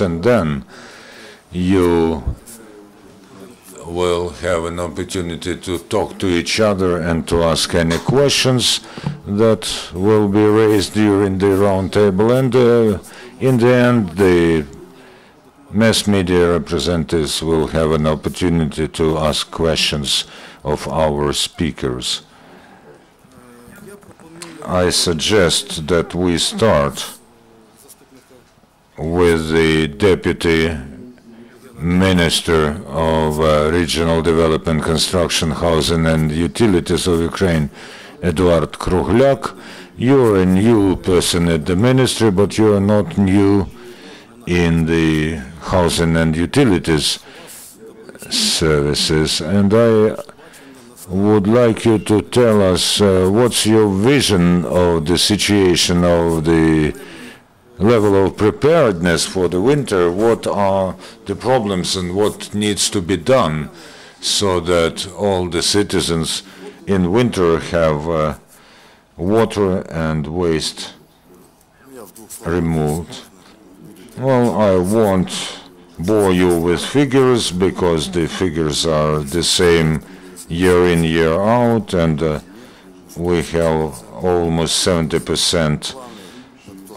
and then you will have an opportunity to talk to each other and to ask any questions that will be raised during the roundtable. And in the end, the mass media representatives will have an opportunity to ask questions of our speakers. I suggest that we start with the Deputy Minister of Regional Development, Construction, Housing and Utilities of Ukraine, Eduard Krugliak. You're a new person at the ministry, but you're not new in the Housing and Utilities Services. And I would like you to tell us what's your vision of the situation of the level of preparedness for the winter. What are the problems and what needs to be done so that all the citizens in winter have water and waste removed? Well, I won't bore you with figures because the figures are the same year in, year out, and we have almost 70%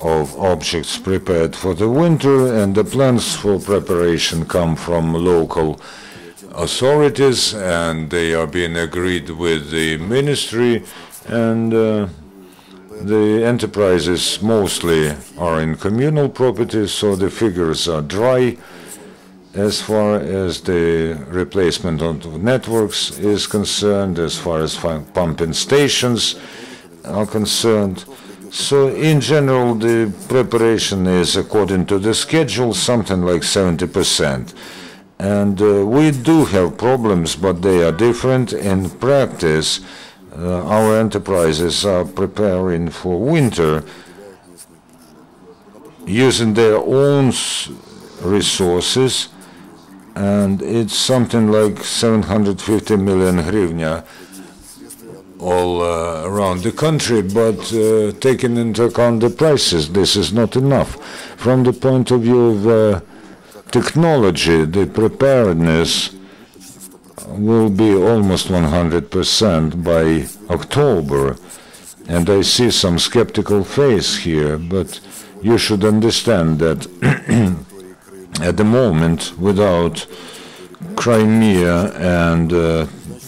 of objects prepared for the winter, and the plans for preparation come from local authorities, and they are being agreed with the ministry, and the enterprises mostly are in communal properties, so the figures are dry as far as the replacement of networks is concerned, as far as pumping stations are concerned. So in general, the preparation is according to the schedule, something like 70%. And we do have problems, but they are different. In practice, our enterprises are preparing for winter using their own resources, and it's something like 750 million hryvnia all around the country, but taking into account the prices, this is not enough. From the point of view of technology, the preparedness will be almost 100% by October, and I see some skeptical face here, but you should understand that at the moment, without Crimea and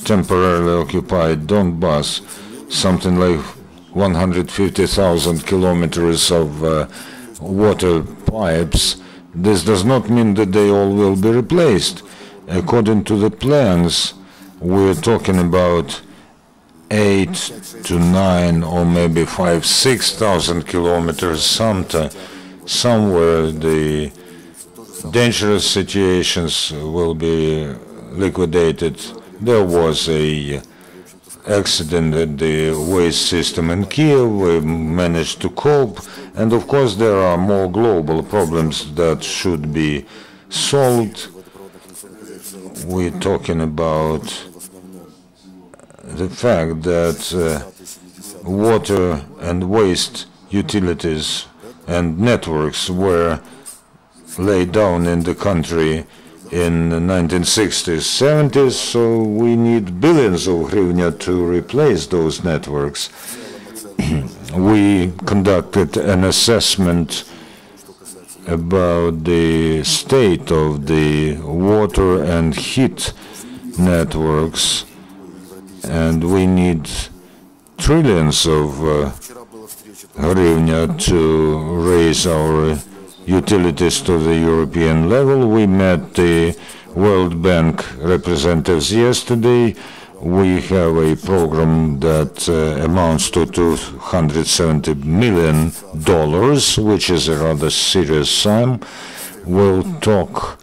temporarily occupied Donbass, something like 150,000 kilometers of water pipes, this does not mean that they all will be replaced. According to the plans, we're talking about 8 to 9 or maybe 6,000 kilometers somewhere. The dangerous situations will be liquidated. There was a accident at the waste system in Kyiv. We managed to cope, and of course there are more global problems that should be solved. We're talking about the fact that water and waste utilities and networks were laid down in the country in the 1960s, 70s, so we need billions of hryvnia to replace those networks. We conducted an assessment about the state of the water and heat networks, and we need trillions of hryvnia to raise our utilities to the European level. We met the World Bank representatives yesterday. We have a program that amounts to $270 million, which is a rather serious sum. We'll talk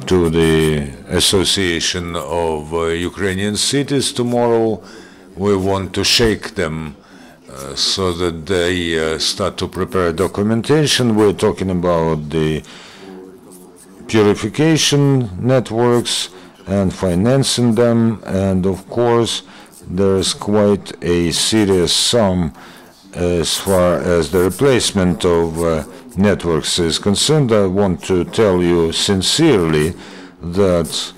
to the Association of Ukrainian Cities tomorrow. We want to shake them so that they start to prepare documentation. We're talking about the purification networks and financing them, and of course there is quite a serious sum as far as the replacement of networks is concerned, I want to tell you sincerely that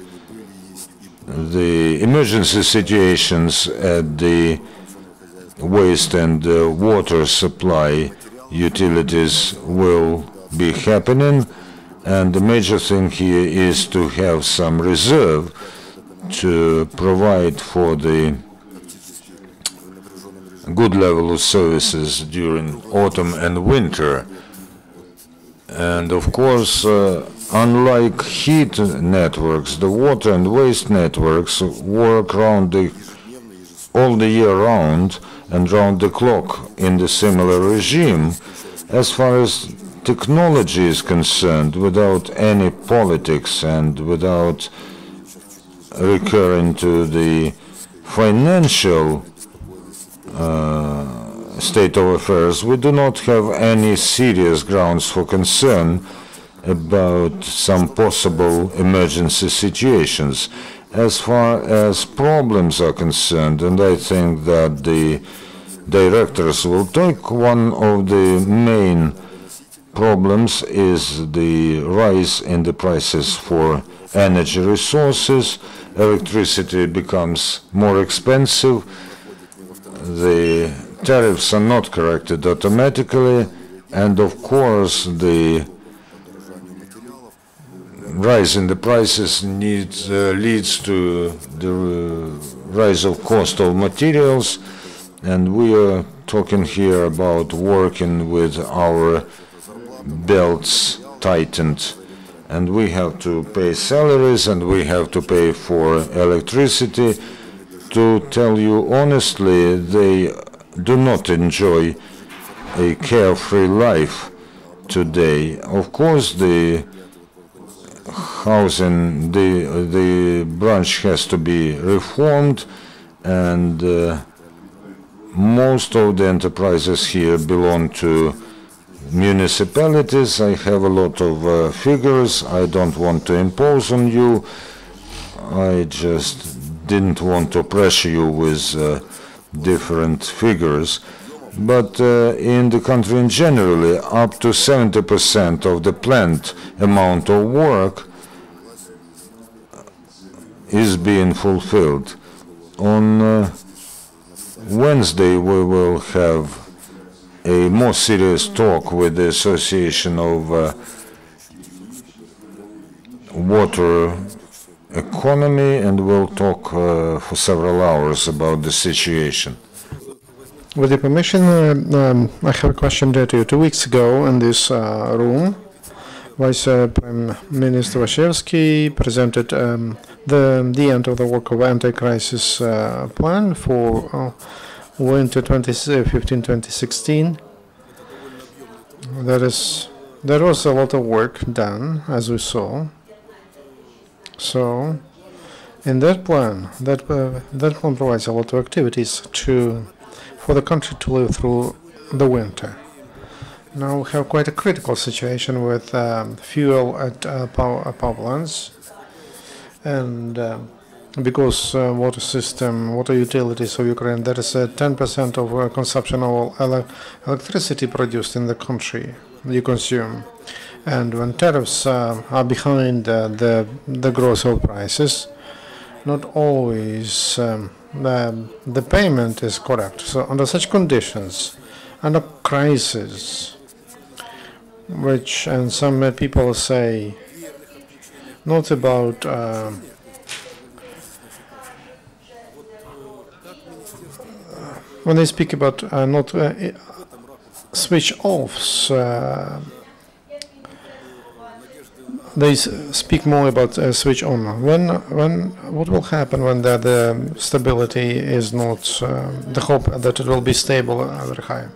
the emergency situations at the waste and water supply utilities will be happening, and the major thing here is to have some reserve to provide for the good level of services during autumn and winter. And of course, unlike heat networks, the water and waste networks work all the year round and round the clock in the similar regime. As far as technology is concerned, without any politics and without recurring to the financial state of affairs, we do not have any serious grounds for concern about some possible emergency situations. As far as problems are concerned, and I think that the directors will take, one of the main problems is the rise in the prices for energy resources. Electricity becomes more expensive. The tariffs are not corrected automatically, and of course the rise in the prices leads to the rise of cost of materials, and we are talking here about working with our belts tightened, and we have to pay salaries and we have to pay for electricity. To tell you honestly, they do not enjoy a carefree life today. Of course, the housing, the branch has to be reformed, and most of the enterprises here belong to municipalities. I have a lot of figures. I don't want to impose on you. I just didn't want to pressure you with different figures. But in the country in generally, up to 70% of the planned amount of work is being fulfilled. On Wednesday, we will have a more serious talk with the Association of Water Economy, and we'll talk for several hours about the situation. With your permission, I have a question to you. 2 weeks ago in this room, Vice Prime Minister Malyashkivskiy presented the end of the work of anti-crisis plan for winter 2015-2016. There was a lot of work done, as we saw. So, in that plan, that plan provides a lot of activities for the country to live through the winter. Now we have quite a critical situation with fuel at power plants, and because water utilities of Ukraine, there is a 10% of consumption of electricity produced in the country you consume. And when tariffs are behind the growth of prices, not always the payment is correct. So under such conditions, under crisis, which, and some people say, not about when they speak about not switch-offs, they speak more about switch on. What will happen when the stability is not, the hope that it will be stable very high?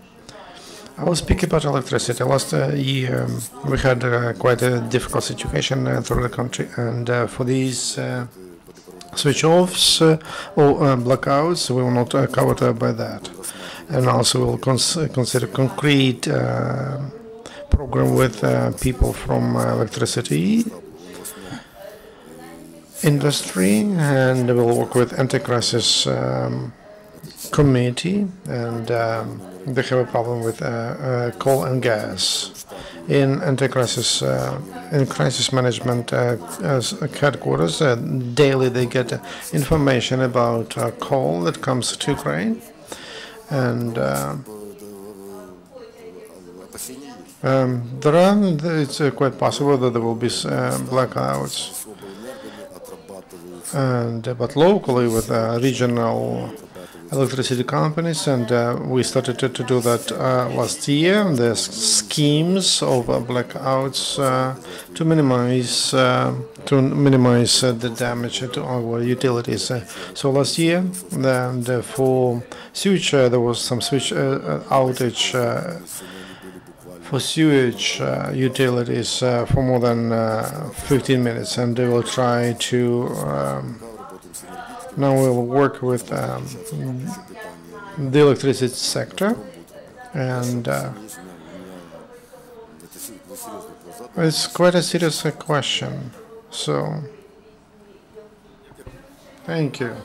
I will speak about electricity. Last year we had quite a difficult situation through the country, and for these switch-offs or blackouts, we will not covered by that. And also we'll consider concrete program with people from electricity industry, and we'll work with anti-crisis committee, and they have a problem with coal and gas. In anti-crisis, in crisis management as headquarters, daily they get information about coal that comes to Ukraine, and it's quite possible that there will be blackouts. But locally with regional electricity companies, and we started to do that last year. There's schemes of blackouts to minimize the damage to our utilities. So last year, and for sewage, there was some switch outage for sewage utilities for more than 15 minutes, and they will try to now we'll work with the electricity sector, and it's quite a serious question. So, thank you.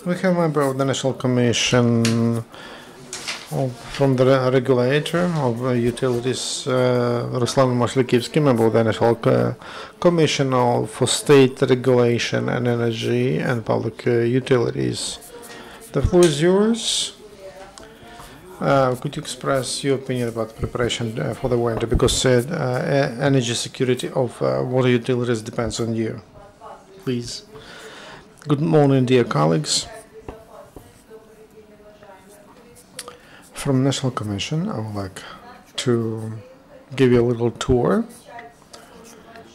We have a member of the National Commission from the regulator of utilities, Ruslan Malyashkivskiy, member of the National Commission for State Regulation and Energy and Public Utilities. The floor is yours. Could you express your opinion about preparation for the winter? Because energy security of water utilities depends on you. Please. Good morning, dear colleagues. From National Commission, I would like to give you a little tour,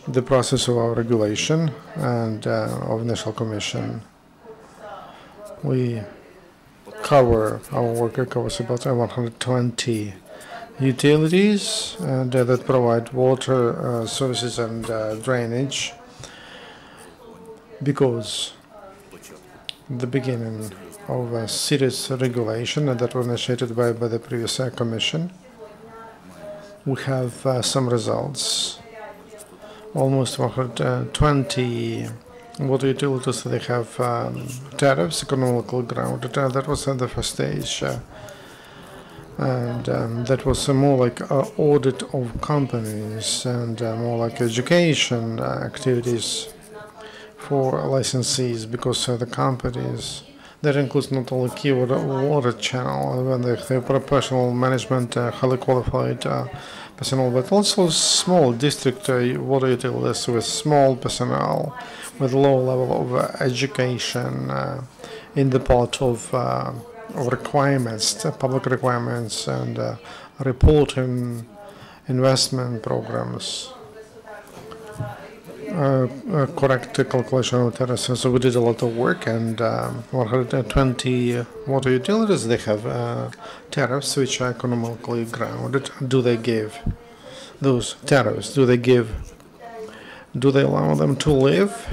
the process of our regulation and of National Commission. We cover, our work covers about 120 utilities and that provide water services and drainage, because the beginning of a serious regulation that was initiated by the previous Commission. We have some results. Almost 120 water utilities, they have tariffs economically grounded. That was the first stage. And that was more like audit of companies and more like education activities for licensees, because the companies, that includes not only Kyivvodokanal channel, when they have professional management, highly qualified personnel, but also small district water utilities with small personnel, with low level of education in the part of requirements, public requirements, and reporting investment programs. Correct calculation of tariffs. So we did a lot of work, and 120 water utilities, they have tariffs which are economically grounded. Do they give those tariffs? Do they allow them to live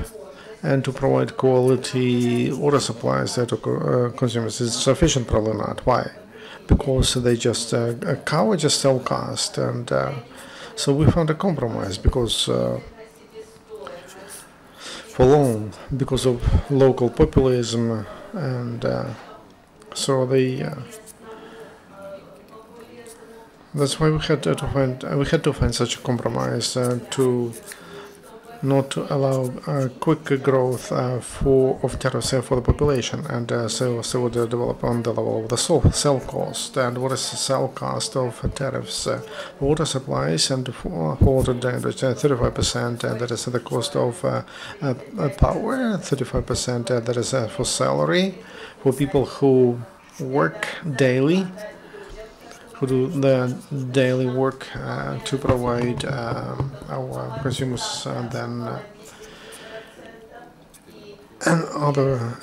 and to provide quality water supplies to consumers? Is it sufficient? Probably not. Why? Because they just cover just sell cost, and so we found a compromise, because for long, because of local populism, and so they. That's why we had to find such a compromise to not to allow quick growth of tariffs for the population, and so would develop on the level of the sell cost. And what is the sell cost of tariffs? Water supplies and for water damage, 35%, and that is the cost of power, 35%, that is for salary, for people who work daily, who do the daily work to provide our consumers, then and other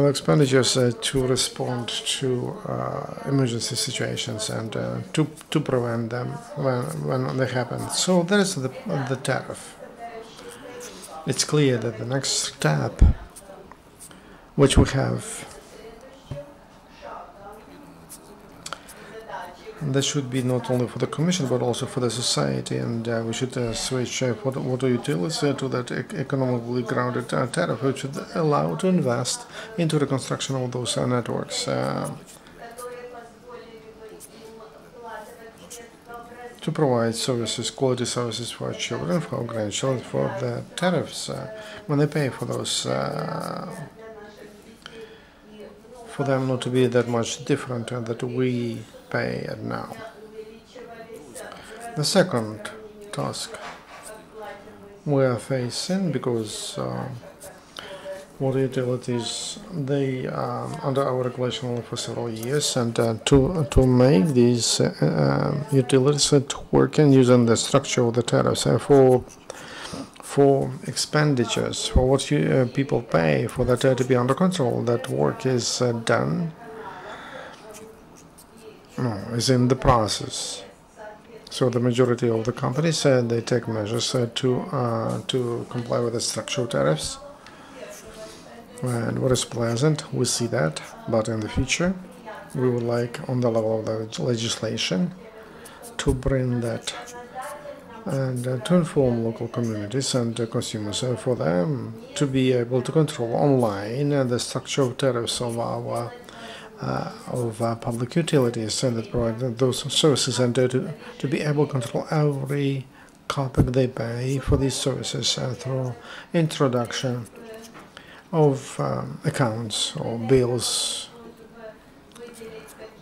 expenditures to respond to emergency situations and to prevent them when they happen. So there is the tariff. It's clear that the next step, which we have This should be not only for the Commission but also for the society, and we should switch for the water utilities to that economically grounded tariff, which should allow to invest into the construction of those networks. To provide services, quality services for our children, for our grandchildren, for the tariffs, when they pay for those, for them not to be that much different that we pay at now. The second task we are facing, because water utilities, they are under our regulation for several years, and to make these utilities to work and using the structure of the tariffs for expenditures, for what people pay, for that to be under control, that work is done, is in the process. So the majority of the companies, they take measures to comply with the structural tariffs. And what is pleasant, we see that, but in the future, we would like, on the level of the legislation, to bring that and to inform local communities and consumers for them to be able to control online the structure of tariffs of our public utilities and that provide those services, and to be able to control every kopeck they pay for these services through introduction of accounts or bills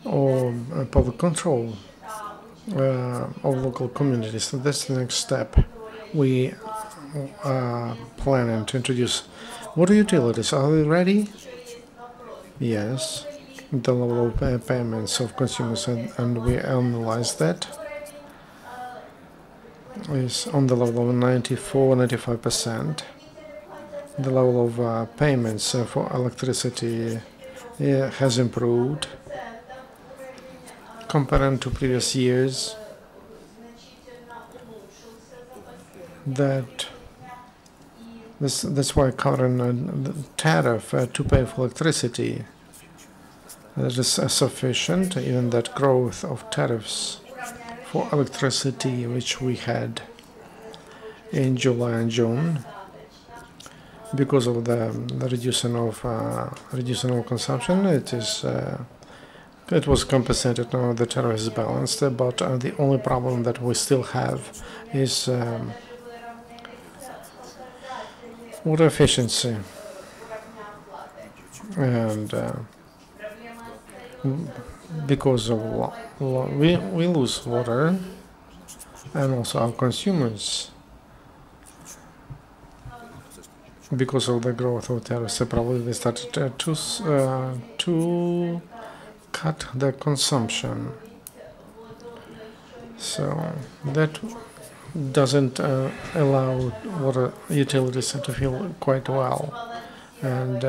or public control of local communities. So that's the next step. We are planning to introduce water utilities. Are we ready? Yes. The level of payments of consumers, and we analyze that, is on the level of 94–95%. The level of payments for electricity has improved compared to previous years. That's why current tariff to pay for electricity that is sufficient, even that growth of tariffs for electricity which we had in July and June, because of the reducing of consumption, it was compensated. Now the tariff is balanced, but the only problem that we still have is water efficiency, and because of we lose water, and also our consumers, because of the growth of tariffs, probably they started to cut the consumption. So that doesn't allow water utilities to feel quite well. And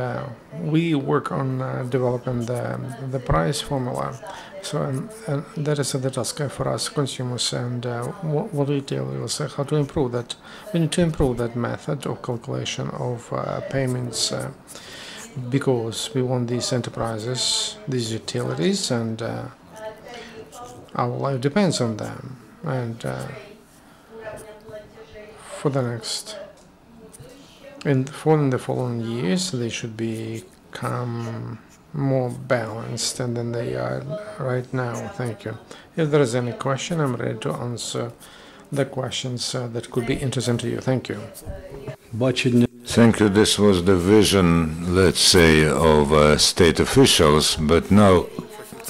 we work on developing the price formula. So and that is the task for us consumers, and what retailers, how to improve that. We need to improve that method of calculation of payments, because we want these enterprises, these utilities, and our life depends on them. And for the following years, they should become more balanced than they are right now. Thank you. If there is any question, I'm ready to answer the questions that could be interesting to you. Thank you. Thank you. This was the vision, let's say, of state officials, but now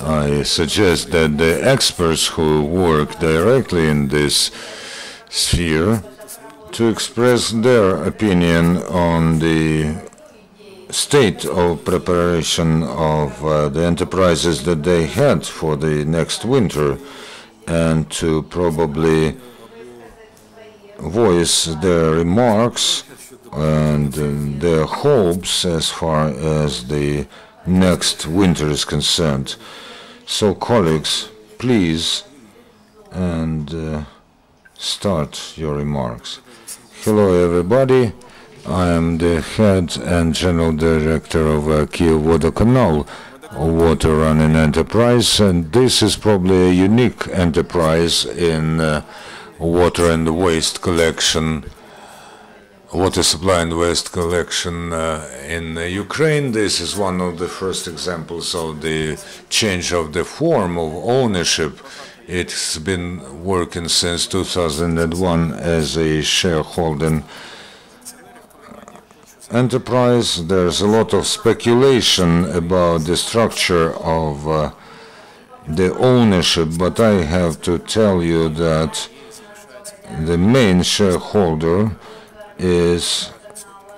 I suggest that the experts who work directly in this sphere to express their opinion on the state of preparation of the enterprises that they had for the next winter, and to probably voice their remarks and their hopes as far as the next winter is concerned. So colleagues, please, and start your remarks. Hello everybody, I am the head and general director of Kyivvodokanal. water running enterprise, and this is probably a unique enterprise in water and waste collection, water supply and waste collection in Ukraine. This is one of the first examples of the change of the form of ownership. It's been working since 2001 as a shareholding enterprise. There's a lot of speculation about the structure of the ownership, but I have to tell you that the main shareholder is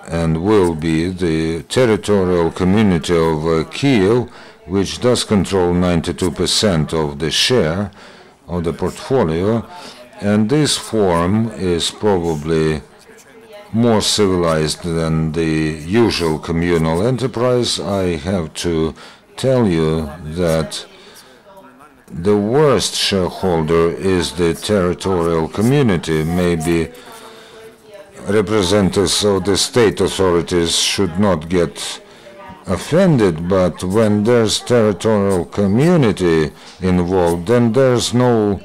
and will be the territorial community of Kyiv, which does control 92% of the share of the portfolio, and this form is probably more civilized than the usual communal enterprise. I have to tell you that the worst shareholder is the territorial community. Maybe representatives of the state authorities should not get offended, but when there's territorial community involved, then there's no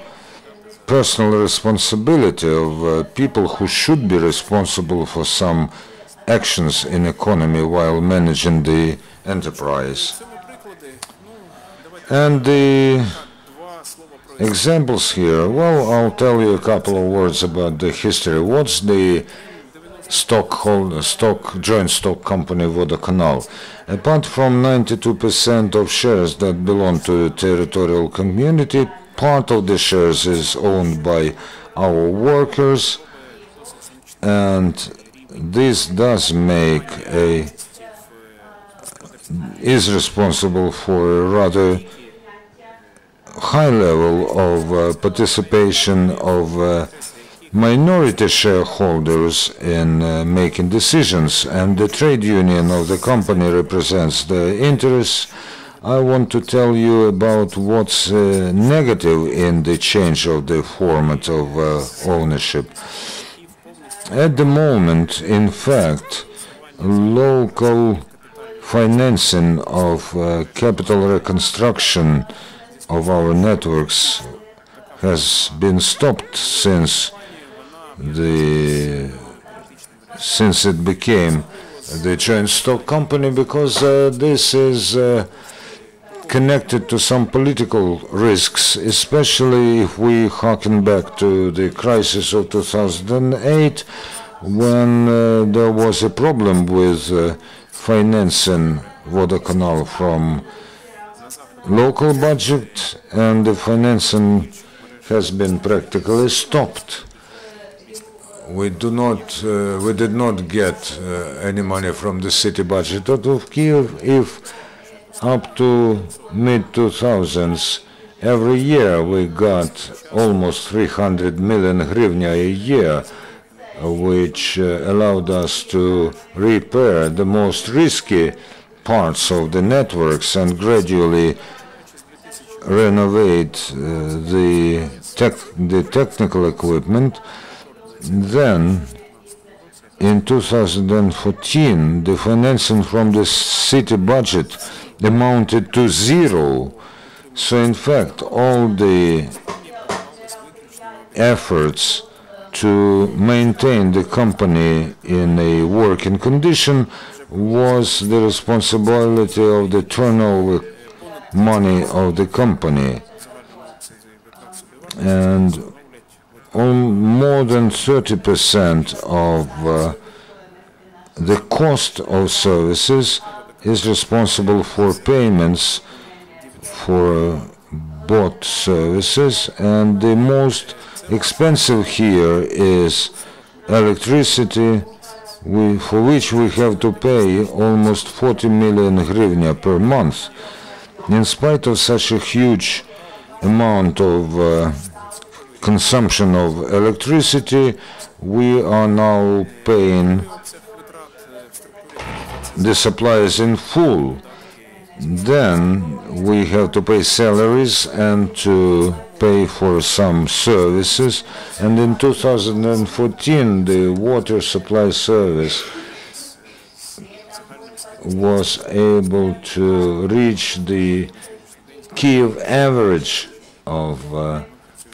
personal responsibility of people who should be responsible for some actions in economy while managing the enterprise. And the examples here, well, I'll tell you a couple of words about the history. What's the joint stock company Vodokanal? Apart from 92% of shares that belong to the territorial community, part of the shares is owned by our workers, and this does make is responsible for a rather high level of participation of minority shareholders in making decisions, and the trade union of the company represents the interests. I want to tell you about what's negative in the change of the format of ownership. At the moment, in fact, local financing of capital reconstruction of our networks has been stopped since it became the joint stock company, because this is connected to some political risks, especially if we harken back to the crisis of 2008, when there was a problem with financing Vodokanal from local budget, and the financing has been practically stopped. We did not get any money from the city budget out of Kyiv. If up to mid-2000s, every year we got almost 300 million hryvnia a year, which allowed us to repair the most risky parts of the networks and gradually renovate the technical equipment. Then, in 2014, the financing from the city budget amounted to zero. So, in fact, all the efforts to maintain the company in a working condition was the responsibility of the turnover money of the company. And more than 30% of the cost of services is responsible for payments for bought services, and the most expensive here is electricity, for which we have to pay almost 40 million hryvnia per month. In spite of such a huge amount of consumption of electricity, we are now paying the suppliers in full. Then we have to pay salaries and to pay for some services. And in 2014, the water supply service was able to reach the Kyiv average of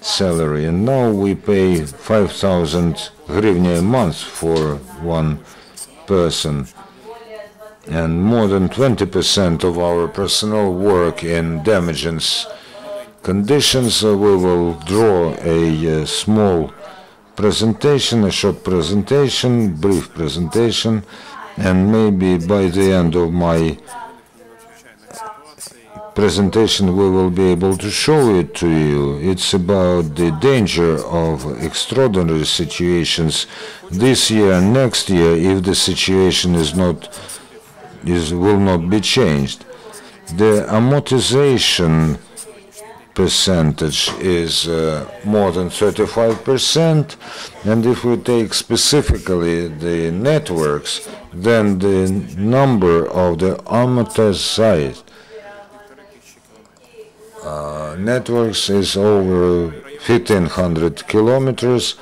salary, and now we pay 5,000 hryvnia a month for one person, and more than 20% of our personnel work in damaging conditions. We will draw a small presentation, a short presentation, brief presentation, and maybe by the end of my presentation we will be able to show it to you. It's about the danger of extraordinary situations this year and next year if the situation will not be changed. The amortization percentage is more than 35%, and if we take specifically the networks, then the number of the amortized networks is over 1,500 kilometers,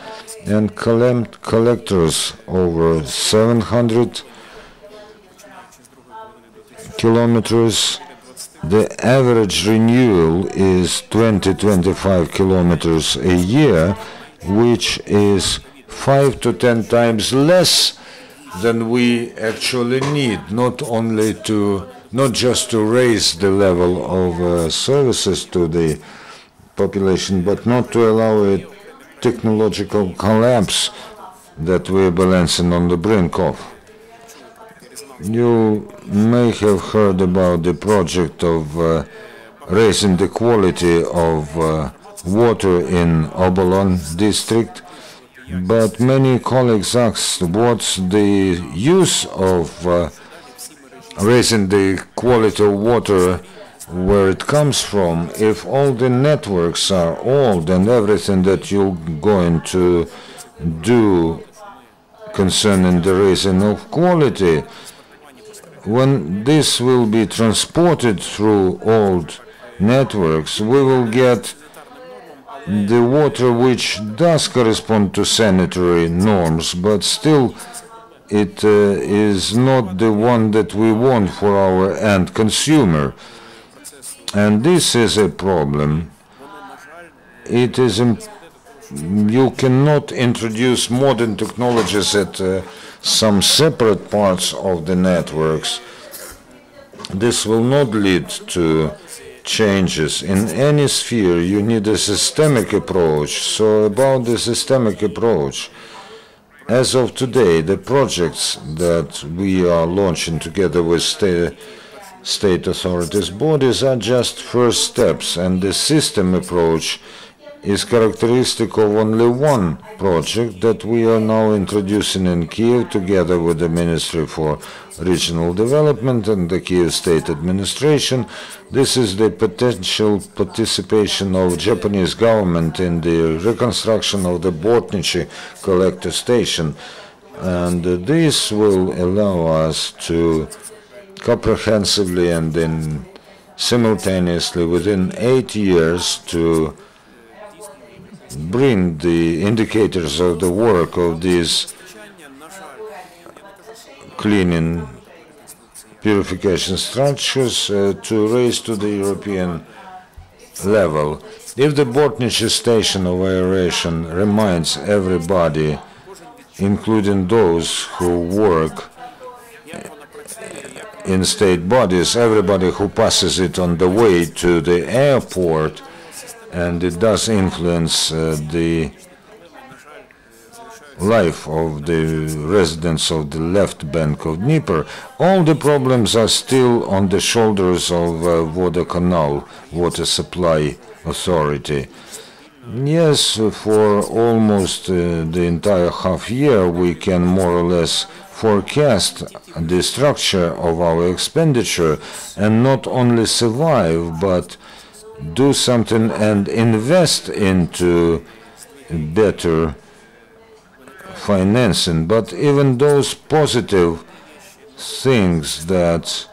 and collectors over 700 kilometers. The average renewal is 20-25 kilometers a year, which is 5 to 10 times less than we actually need, not just to raise the level of services to the population, but not to allow a technological collapse that we're balancing on the brink of. You may have heard about the project of raising the quality of water in Obolon district, but many colleagues asked what's the use of raising the quality of water, where it comes from, if all the networks are old and everything that you're going to do concerning the raising of quality, when this will be transported through old networks, we will get the water which does correspond to sanitary norms, but still it is not the one that we want for our end consumer. And this is a problem. It is you cannot introduce modern technologies at some separate parts of the networks. This will not lead to changes. In any sphere, you need a systemic approach. So about the systemic approach, as of today, the projects that we are launching together with state authorities bodies are just first steps, and the system approach is characteristic of only one project that we are now introducing in Kyiv together with the Ministry for Regional Development and the Kyiv State Administration. This is the potential participation of Japanese government in the reconstruction of the Botnichi collector station, and this will allow us to comprehensively and then simultaneously within 8 years to bring the indicators of the work of these cleaning purification structures to raise to the European level. If the Botnichi station of aeration reminds everybody, including those who work in state bodies, everybody who passes it on the way to the airport, and it does influence the life of the residents of the left bank of Dnieper. All the problems are still on the shoulders of Ukrvodokanalecologia, water supply authority. Yes, for almost the entire half year we can more or less forecast the structure of our expenditure and not only survive but do something and invest into better financing. But even those positive things that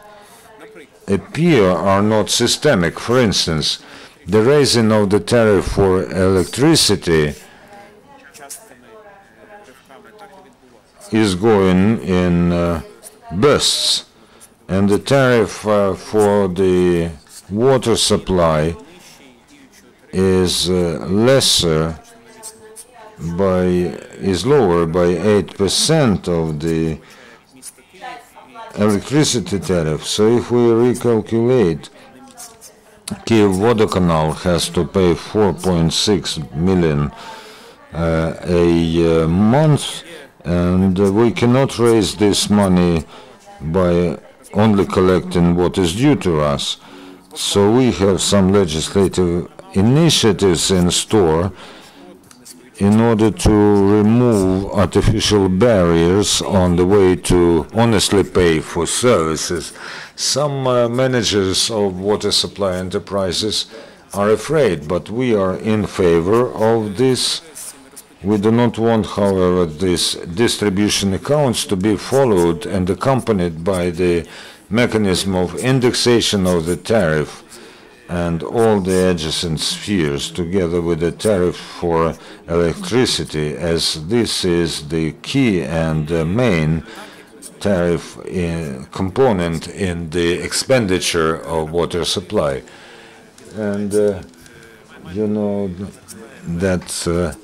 appear are not systemic. For instance, the raising of the tariff for electricity is going in bursts, and the tariff for the water supply is lower by 8% of the electricity tariff. So if we recalculate, Kyivvodokanal has to pay 4.6 million a month, and we cannot raise this money by only collecting what is due to us. So we have some legislative initiatives in store in order to remove artificial barriers on the way to honestly pay for services. Some managers of water supply enterprises are afraid, but we are in favor of this. We do not want, however, these distribution accounts to be followed and accompanied by the mechanism of indexation of the tariff and all the adjacent spheres, together with the tariff for electricity, as this is the key and main tariff component in the expenditure of water supply. And you know that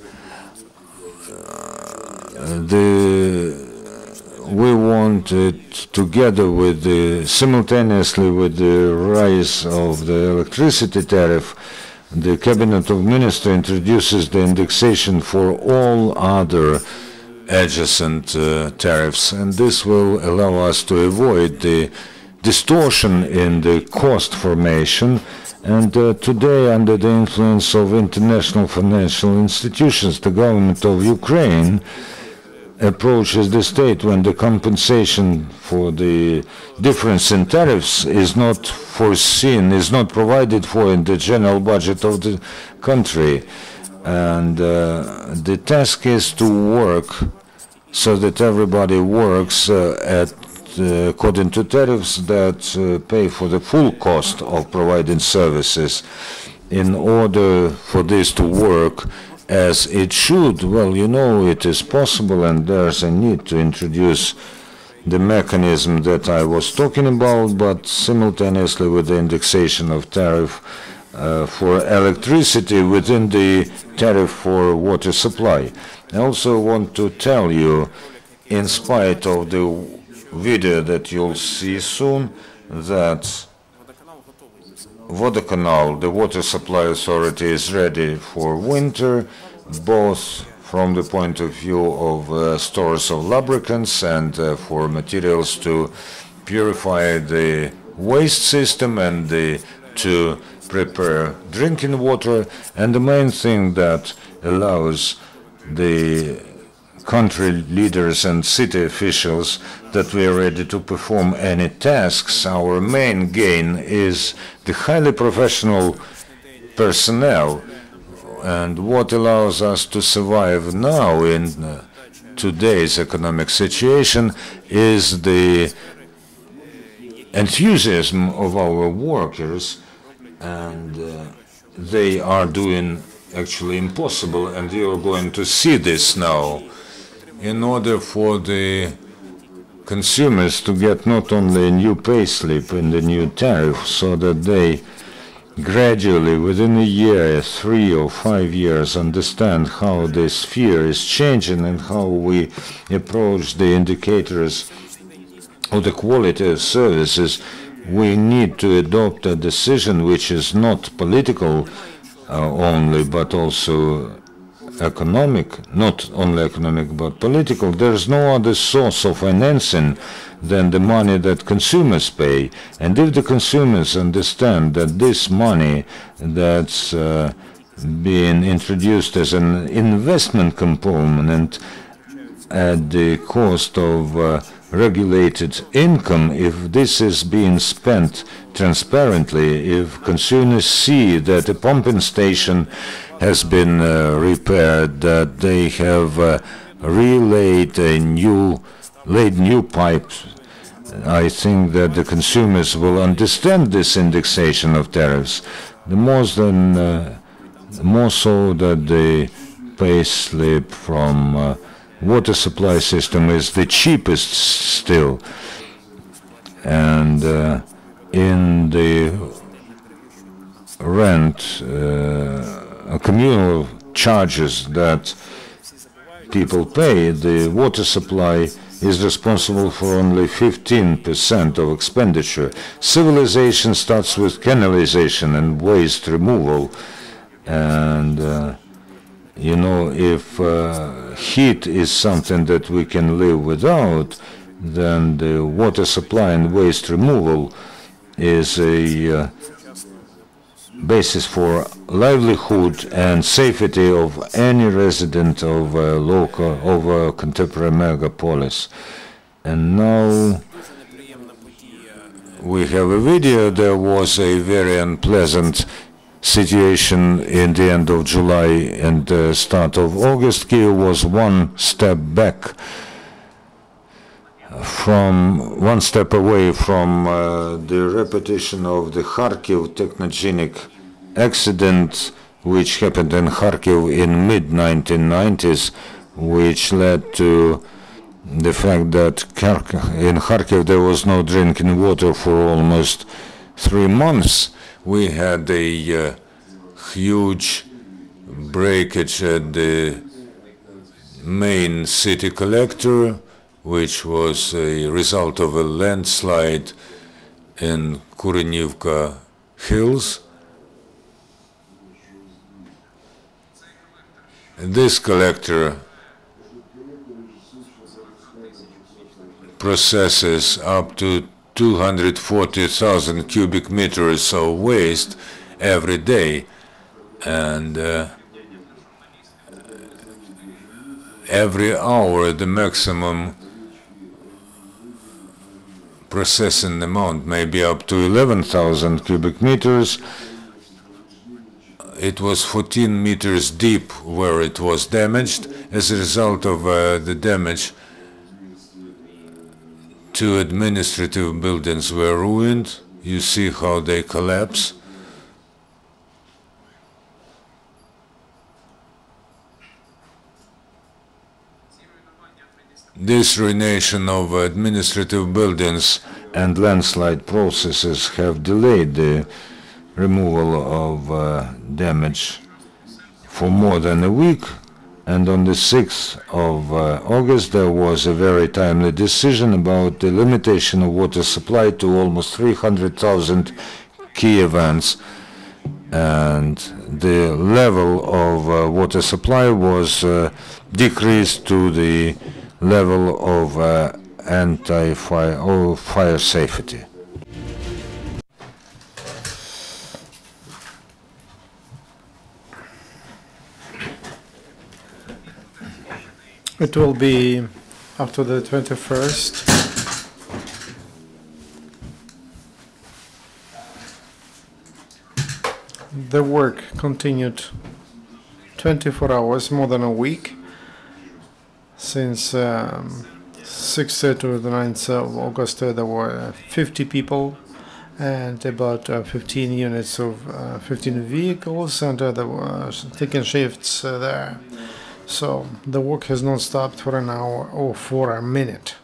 we wanted, together with simultaneously with the rise of the electricity tariff, the Cabinet of Ministers introduces the indexation for all other adjacent tariffs, and this will allow us to avoid the distortion in the cost formation. And today, under the influence of international financial institutions, the government of Ukraine approaches the state when the compensation for the difference in tariffs is not foreseen, is not provided for in the general budget of the country. And the task is to work so that everybody works according to tariffs that pay for the full cost of providing services. In order for this to work as it should, well, you know, it is possible, and there's a need to introduce the mechanism that I was talking about, but simultaneously with the indexation of tariff for electricity within the tariff for water supply. I also want to tell you, in spite of the video that you'll see soon, that Vodokanal, the water supply authority, is ready for winter, both from the point of view of stores of lubricants and for materials to purify the waste system and to prepare drinking water. And the main thing that allows the country leaders and city officials that we are ready to perform any tasks, our main gain is the highly professional personnel. And what allows us to survive now in today's economic situation is the enthusiasm of our workers, and they are doing actually impossible, and you are going to see this now. In order for the consumers to get not only a new payslip and the new tariff, so that they gradually, within a year, 3 or 5 years, understand how the sphere is changing and how we approach the indicators of the quality of services, we need to adopt a decision which is not political only, but also economic, not only economic but political. There is no other source of financing than the money that consumers pay. And if the consumers understand that this money that's being introduced as an investment component at the cost of regulated income, if this is being spent transparently, if consumers see that a pumping station has been repaired, that they have relayed new pipes, I think that the consumers will understand this indexation of tariffs. The more so that the pay slip from water supply system is the cheapest still. and in the rent, communal charges that people pay, the water supply is responsible for only 15% of expenditure. Civilization starts with canalization and waste removal. And, you know, if heat is something that we can live without, then the water supply and waste removal is a basis for livelihood and safety of any resident of a contemporary megapolis. And now we have a video. There was a very unpleasant situation in the end of July and the start of August. Kyiv was one step away from the repetition of the Kharkiv technogenic accident, which happened in Kharkiv in mid-1990s, which led to the fact that in Kharkiv there was no drinking water for almost 3 months. We had a huge breakage at the main city collector, which was a result of a landslide in Kurenivka Hills. This collector processes up to 240,000 cubic meters of waste every day, and every hour the maximum processing amount may be up to 11,000 cubic meters. It was 14 meters deep where it was damaged. As a result of the damage, 2 administrative buildings were ruined. You see how they collapse. This ruination of administrative buildings and landslide processes have delayed the removal of damage for more than a week, and on the 6th of August there was a very timely decision about the limitation of water supply to almost 300,000 Kyivans, and the level of water supply was decreased to the level of fire safety. It will be after the 21st. The work continued 24 hours, more than a week, since 6th to the 9th of August. There were 50 people and about 15 units of 15 vehicles, and there were taking shifts there. So the work has not stopped for an hour or for a minute.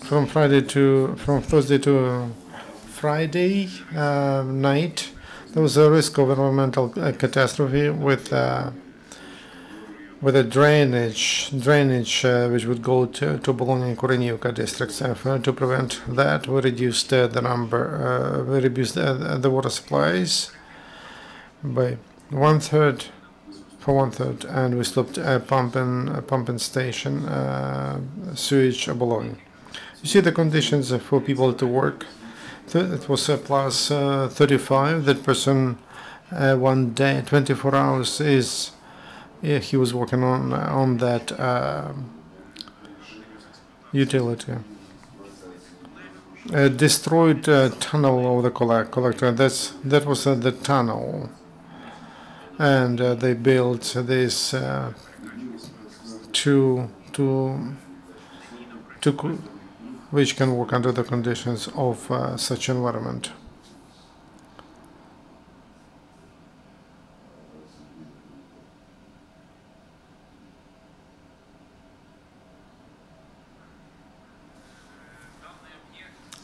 From Thursday to Friday night, there was a risk of environmental catastrophe with a drainage which would go to Bologna and Kurenivka districts. To prevent that, we reduced the water supplies by for one third, and we stopped a pumping station, sewage Bologna. You see the conditions for people to work. It was plus 35. That person, one day, 24 hours is. Yeah, he was working on that utility. Destroyed tunnel of the collector. That was the tunnel, and they built this which can work under the conditions of such environment.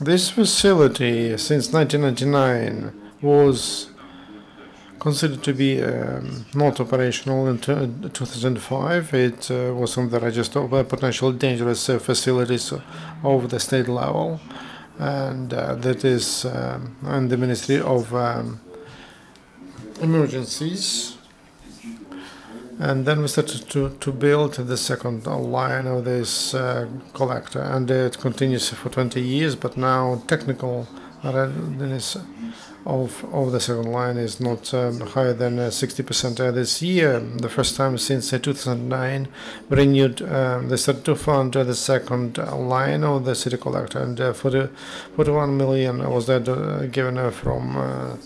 This facility, since 1999, was considered to be not operational in 2005. It was on the register of potential dangerous facilities of the state level, and that is in the Ministry of Emergencies. And then we started to build the second line of this collector, and it continues for 20 years, but now technical readiness of the second line is not higher than 60% this year. The first time since 2009, we renewed, they started to fund the second line of the city collector, and 41 million was that given from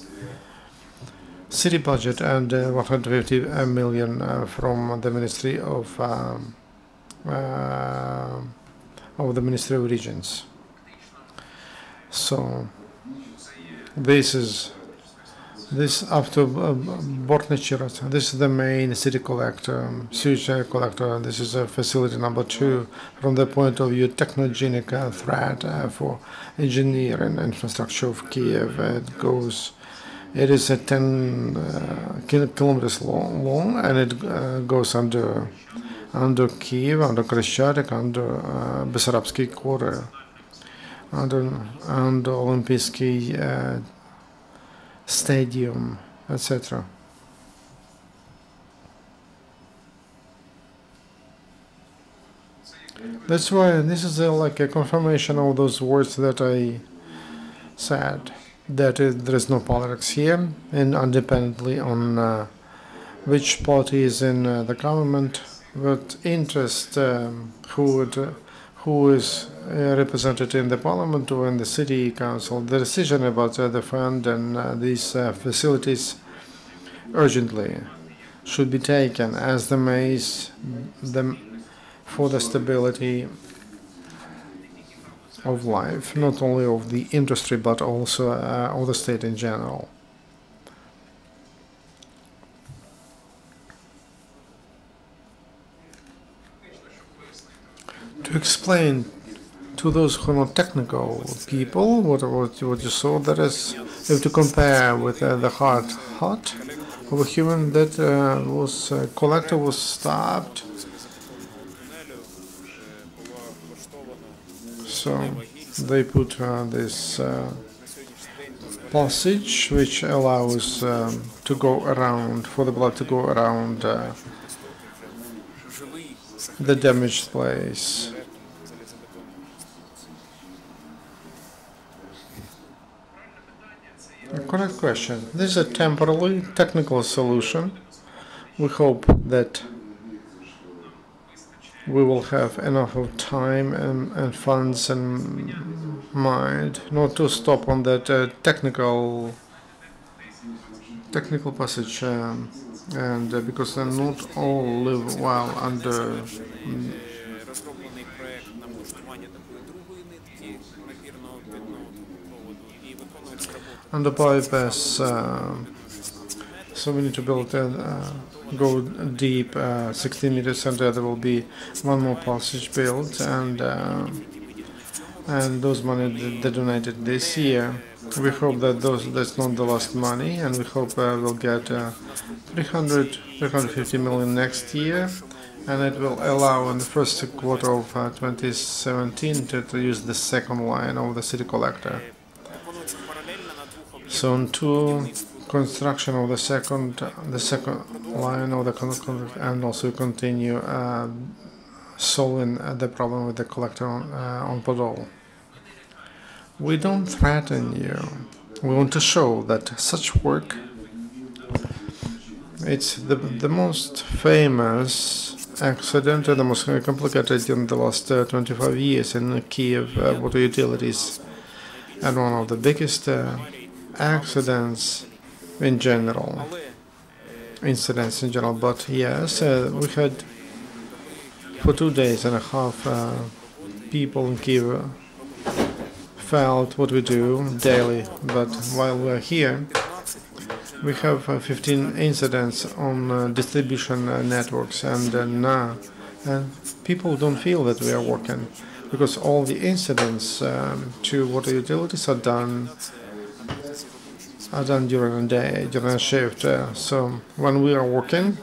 city budget, and 150 million from the Ministry of the Ministry of Regions. So this after Bortnichirat, this is the main city collector, sewage collector. This is facility number 2 from the point of view technogenic threat for engineering infrastructure of Kiev. It is 10 kilometers long, and it goes under Kiev, under Krugliak, under Bessarabsky quarter, under Olympijsky stadium, etc. That's why this is like a confirmation of those words that I said, that there is no politics here, and independently on which party is in the government, what interest, who is represented in the parliament or in the city council, the decision about the fund and these facilities urgently should be taken as the means for the stability of life, not only of the industry, but also of the state in general. To explain to those who are not technical people what you saw, that is, if to compare with the heart of a human that collector was stabbed. So they put this passage which allows to go around, for the blood to go around the damaged place. A correct question. This is a temporary technical solution. We hope that we will have enough of time and funds and mind not to stop on that technical passage, and because not all live well under bypass. So we need to build go deep 16 meters, and there will be one more passage built, and those money they donated this year. We hope that that's not the last money, and we hope we'll get 350 million next year, and it will allow in the first quarter of 2017 to use the second line of the city collector. So to construction of the second line of the contract, and also continue solving the problem with the collector on Podol. We don't threaten you. We want to show that such work, it's the most famous accident and the most complicated in the last 25 years in Kiev water utilities, and one of the biggest accidents in general, incidents in general. But yes, we had for 2.5 days people in Kiev felt what we do daily. But while we're here, we have 15 incidents on distribution networks, and now people don't feel that we are working. because all the incidents to water utilities are done during the day, during a shift. So when we are working,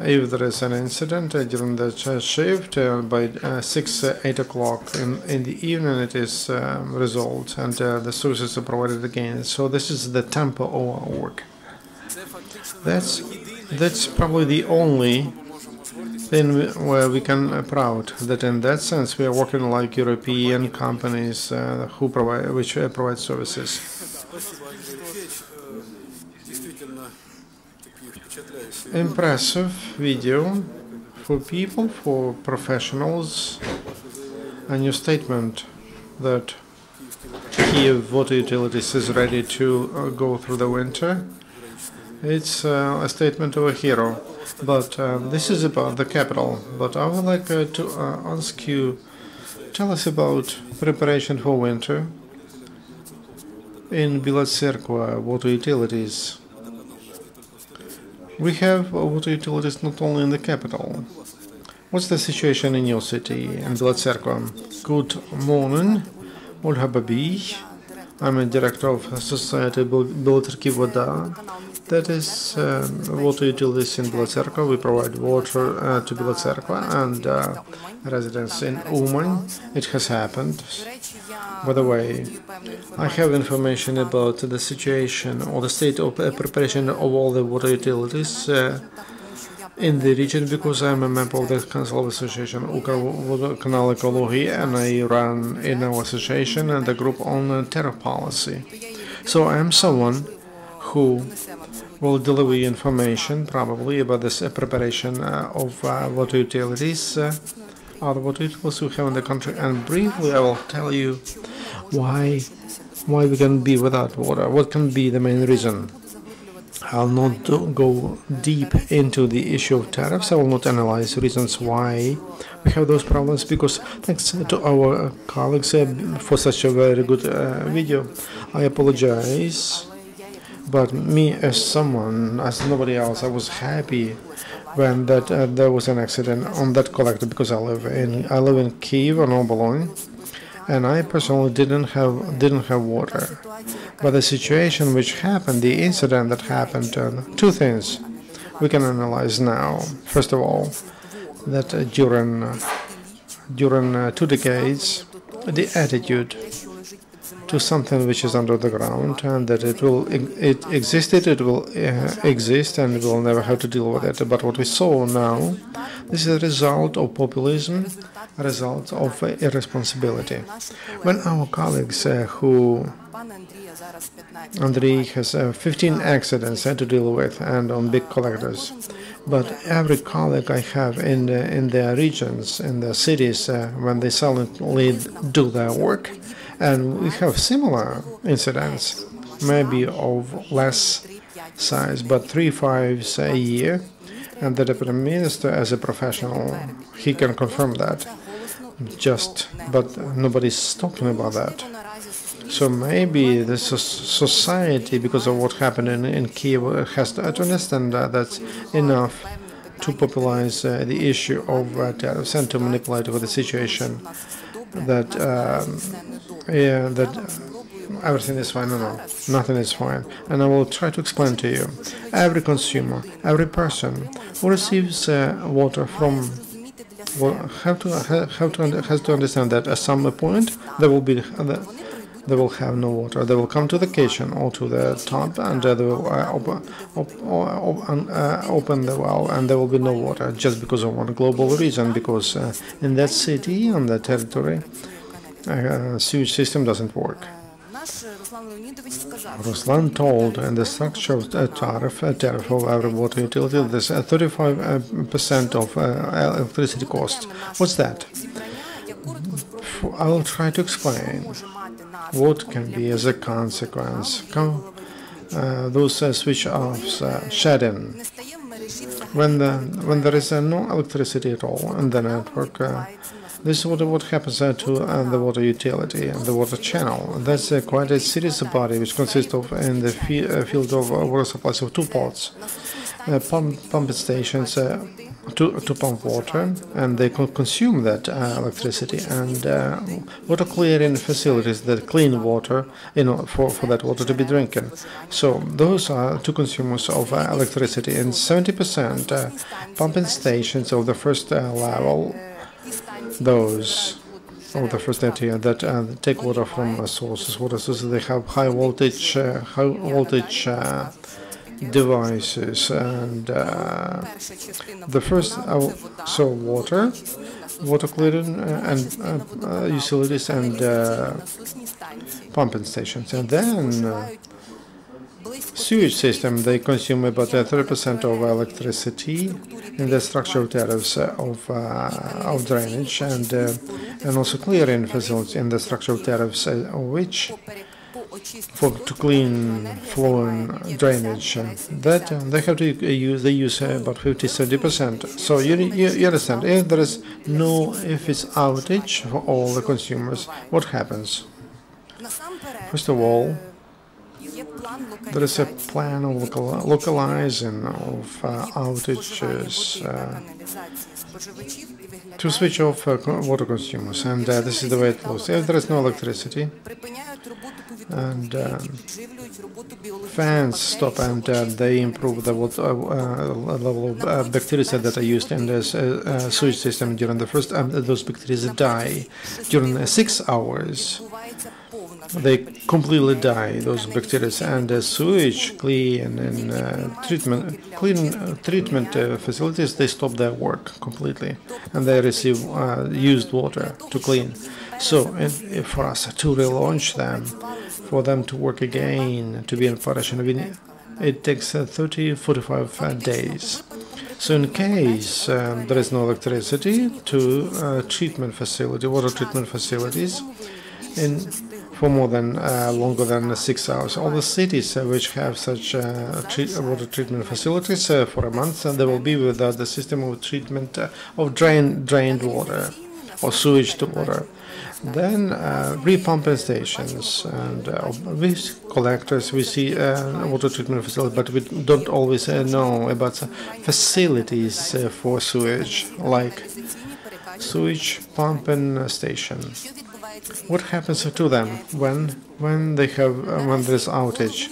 if there is an incident during the shift, by 6, 8 o'clock in the evening, it is resolved, and the services are provided again. So this is the tempo of our work. That's probably the only thing where we can be proud that in that sense we are working like European companies which provide services. Impressive video for people, for professionals. A new statement that Kyivvodokanal Utilities is ready to go through the winter. It's a statement of a hero, but this is about the capital. But I would like to ask you, tell us about preparation for winter in Bilotserkivvoda water utilities. We have water utilities not only in the capital. What's the situation in your city, in Bilotserkivvoda? Good morning, Olha Babiy. I'm a director of Society Bilotserkivvoda. That is water utilities in Bilotserkivvoda. We provide water to Bilotserkivvoda and residents in Uman. It has happened. By the way, I have information about the situation or the state of preparation of all the water utilities in the region because I'm a member of the Council of Association Ukrvodokanalecologia, and I run in our association and the group on tariff policy. So I am someone who will deliver you information probably about this preparation of water utilities, other water utilities we have in the country, and briefly I will tell you why we can be without water, what can be the main reason. I'll not go deep into the issue of tariffs. I will not analyze reasons why we have those problems, because thanks to our colleagues for such a very good video. I apologize, but me as someone, as nobody else, I was happy when there was an accident on that collector, because I live in Kyiv on Obolon, and I personally didn't have water. But the situation which happened, the incident that happened, two things we can analyze now. First of all, that during 2 decades, the attitude to something which is under the ground, and that it will exist, and we will never have to deal with it. But what we saw now, this is a result of populism, a result of irresponsibility. When our colleagues Andriy has 15 accidents to deal with and on big collectors, but every colleague I have in their regions, in their cities, when they silently do their work, and we have similar incidents, maybe of less size, but 3-5 a year, and the Deputy Minister, as a professional, he can confirm that. But nobody's talking about that. So maybe the society, because of what happened in Kyiv, has to understand that that's enough to popularize the issue of tariffs and to manipulate with the situation that everything is fine. No, nothing is fine. And I will try to explain to you. Every consumer, every person who receives water from has to understand that at some point they will have no water. They will come to the kitchen or to the tub, and they will open the well, and there will be no water, just because of one global reason, because in that city, on that territory, sewage system doesn't work. Ruslan told in the structure of the tariff of every water utility, there's 35% of electricity cost. What's that? I will try to explain what can be as a consequence. Those switch offs, shedding. When there is no electricity at all in the network, this is what happens to the water utility and the water channel. That's quite a serious body which consists of, in the field of water supplies, of 2 parts. Pump stations to pump water, and they consume that electricity, and water clearing facilities that clean water, for that water to be drinking. So those are two consumers of electricity, and 70% pumping stations of the first level, those of the first tier that take water from water sources, they have high voltage devices, and the first water clearing and utilities and pumping stations, and then sewage system. They consume about 30% of electricity in the structural tariffs of drainage, and also clearing facilities in the structural tariffs, which to clean flowing drainage, that they have to use about 50-70%. So you understand, if it's outage for all the consumers, what happens? First of all, there is a plan of localizing of outages to switch off water consumers, and this is the way it looks. If there is no electricity, and fans stop, and they improve the level of bacteria that are used in the sewage system during the first. Those bacteria die during 6 hours. They completely die, those bacteria, and the sewage clean and treatment facilities, they stop their work completely, and they receive used water to clean. So for us to relaunch them, for them to work again, to be in operation, it takes 30-45 days. So in case there is no electricity to water treatment facilities, for more than longer than 6 hours, all the cities which have such water treatment facilities for a month, they will be without the system of treatment of drained water or sewage to water. Then repumping stations, and with collectors we see water treatment facilities, but we don't always know about facilities for sewage, like sewage pumping station. What happens to them when there is outage?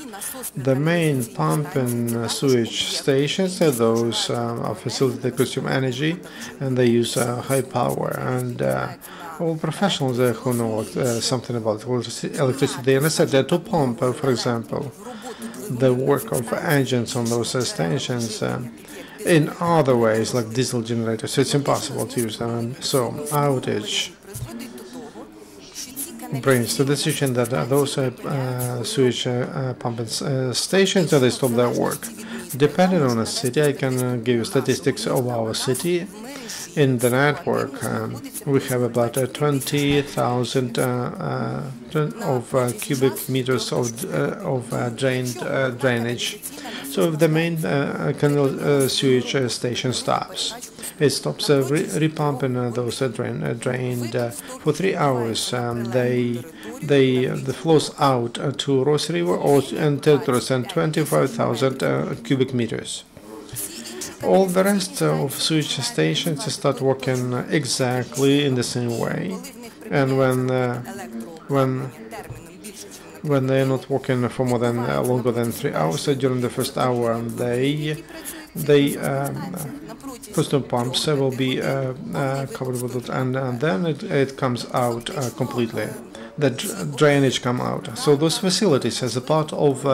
The main pumping sewage stations are those facilities that consume energy, and they use high power, and all professionals who know something about electricity, they understand that to pump, for example, the work of engines on those stations in other ways, like diesel generators, it's impossible to use them. So outage brings the decision that those sewage pumping stations, they stop their work. Depending on the city, I can give you statistics of our city. In the network, we have about 20,000 of cubic meters of drainage. So if the main canal sewage station stops, it stops repumping those drained for 3 hours. The flows out to Rose River and territories, and 25,000 cubic meters. All the rest of sewage stations start working exactly in the same way, and when they are not working for longer than 3 hours, during the first hour, piston pumps will be covered with it, and then it comes out completely. The drainage come out. So those facilities, as a part of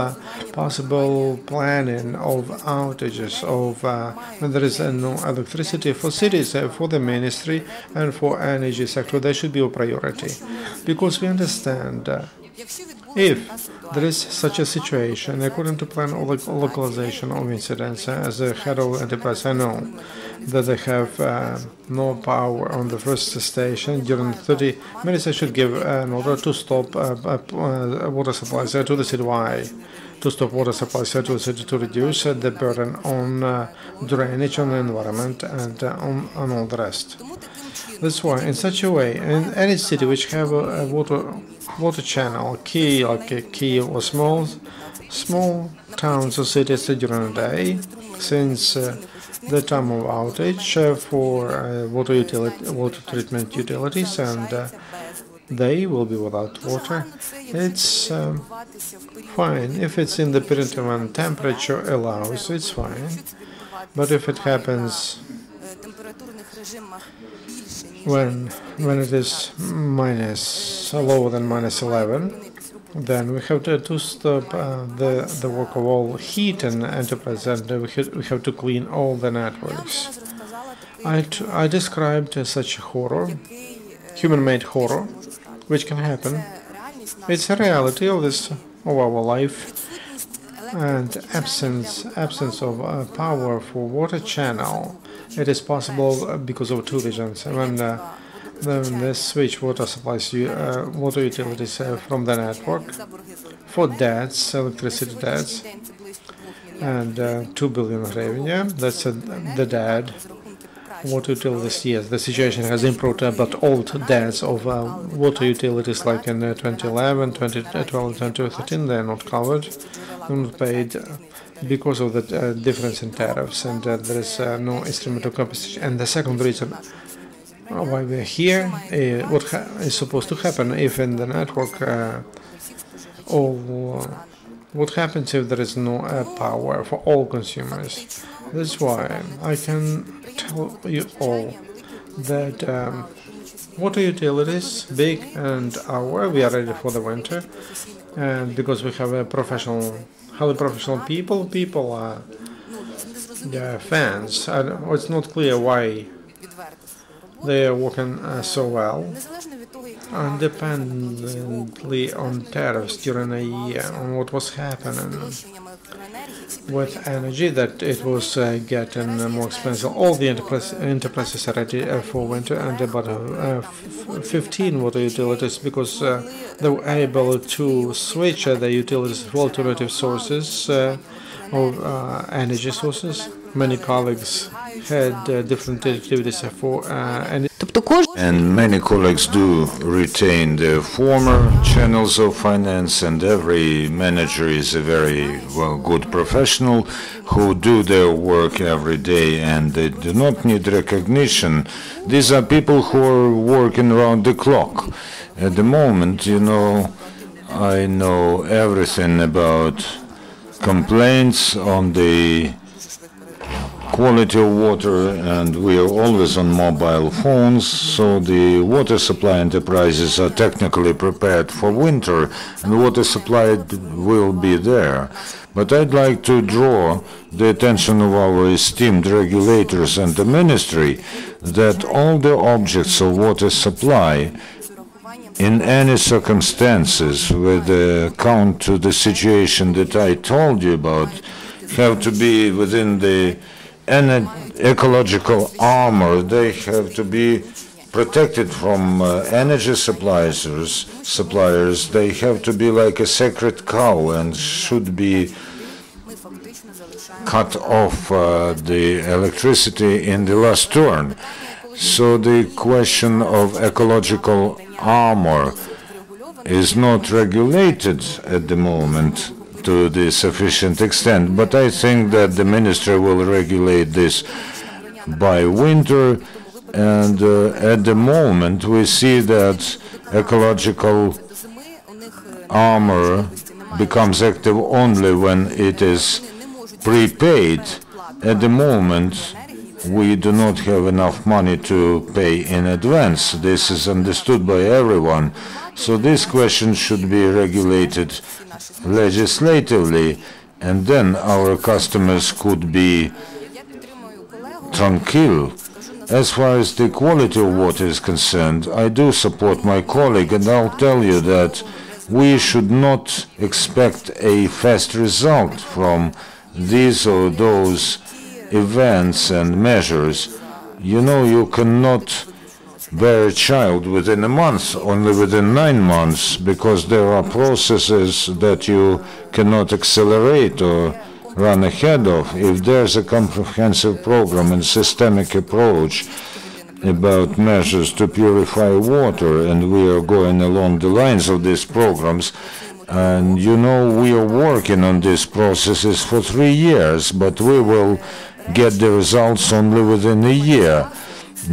possible planning of outages of when there is no electricity for cities, for the ministry and for energy sector, they should be a priority, because we understand if there is such a situation, according to plan of localization of incidents, as a head of enterprise, I know that they have no power on the first station. During 30 minutes, I should give an order to stop water supplies to the city. Why? To stop water supplies to the city, to reduce the burden on drainage, on the environment, and on all the rest. That's why, in such a way, in any city which have a water channel, key like Kyiv or small towns or cities during the day, since the time of outage for water treatment utilities, and they will be without water. It's fine if it's in the period when temperature allows. It's fine, but if it happens when it is lower than -11, then we have to stop the work of all heat and enterprise, and we have to clean all the networks. I described such a horror, human-made horror, which can happen. It's a reality of our life, and absence of power for water channel. It is possible because of two reasons. When they switch water supplies, water utilities from the network for debts, electricity debts, and 2 billion revenue. That's the debt. Water utilities, yes, the situation has improved, but old debts of water utilities like in 2011, 2012, 2013, they are not covered, not paid because of the difference in tariffs, and there is no instrument of compensation. And the second reason why we are here, what is supposed to happen if in the network, what happens if there is no power for all consumers? That's why I can tell you all that water utilities, big and our, we are ready for the winter, and because we have a highly professional people are fans. It's not clear why they are working so well, independently on tariffs during a year, on what was happening with energy, that it was getting more expensive. All the enterprises are ready for winter, and about 15 water utilities, because they were able to switch the utilities to alternative sources of energy sources. Many colleagues had different activities for energy. And many colleagues do retain their former channels of finance, and every manager is a very good professional who do their work every day, and they do not need recognition. These are people who are working around the clock. At the moment, I know everything about complaints on the quality of water, and we are always on mobile phones, so the water supply enterprises are technically prepared for winter, and water supply will be there. But I'd like to draw the attention of our esteemed regulators and the ministry that all the objects of water supply, in any circumstances, with account to the situation that I told you about, have to be within the ecological armor. They have to be protected from energy suppliers. They have to be like a sacred cow and should be cut off the electricity in the last turn. So the question of ecological armor is not regulated at the moment to the sufficient extent, but I think that the minister will regulate this by winter, and at the moment we see that ecological armor becomes active only when it is prepaid. At the moment we do not have enough money to pay in advance. This is understood by everyone. So this question should be regulated legislatively, and then our customers could be tranquil. As far as the quality of water is concerned, I do support my colleague, and I'll tell you that we should not expect a fast result from these or those events and measures. You cannot bear a child within a month, only within 9 months, because there are processes that you cannot accelerate or run ahead of. If there's a comprehensive program and systemic approach about measures to purify water, and we are going along the lines of these programs, and we are working on these processes for 3 years, but we will get the results only within a year.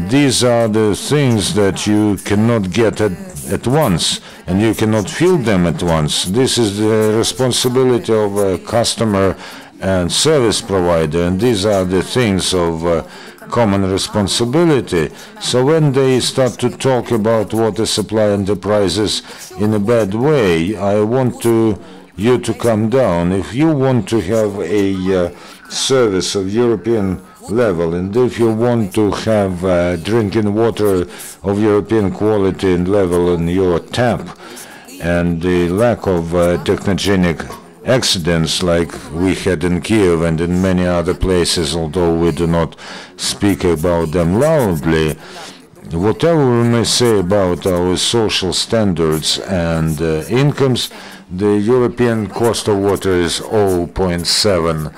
These are the things that you cannot get at once, and you cannot feel them at once. This is the responsibility of a customer and service provider, and these are the things of common responsibility. So when they start to talk about water supply enterprises in a bad way, I want you to come down. If you want to have a service of European level, and if you want to have drinking water of European quality and level in your tap, and the lack of technogenic accidents like we had in Kyiv and in many other places, although we do not speak about them loudly, whatever we may say about our social standards and incomes, the European cost of water is 0.7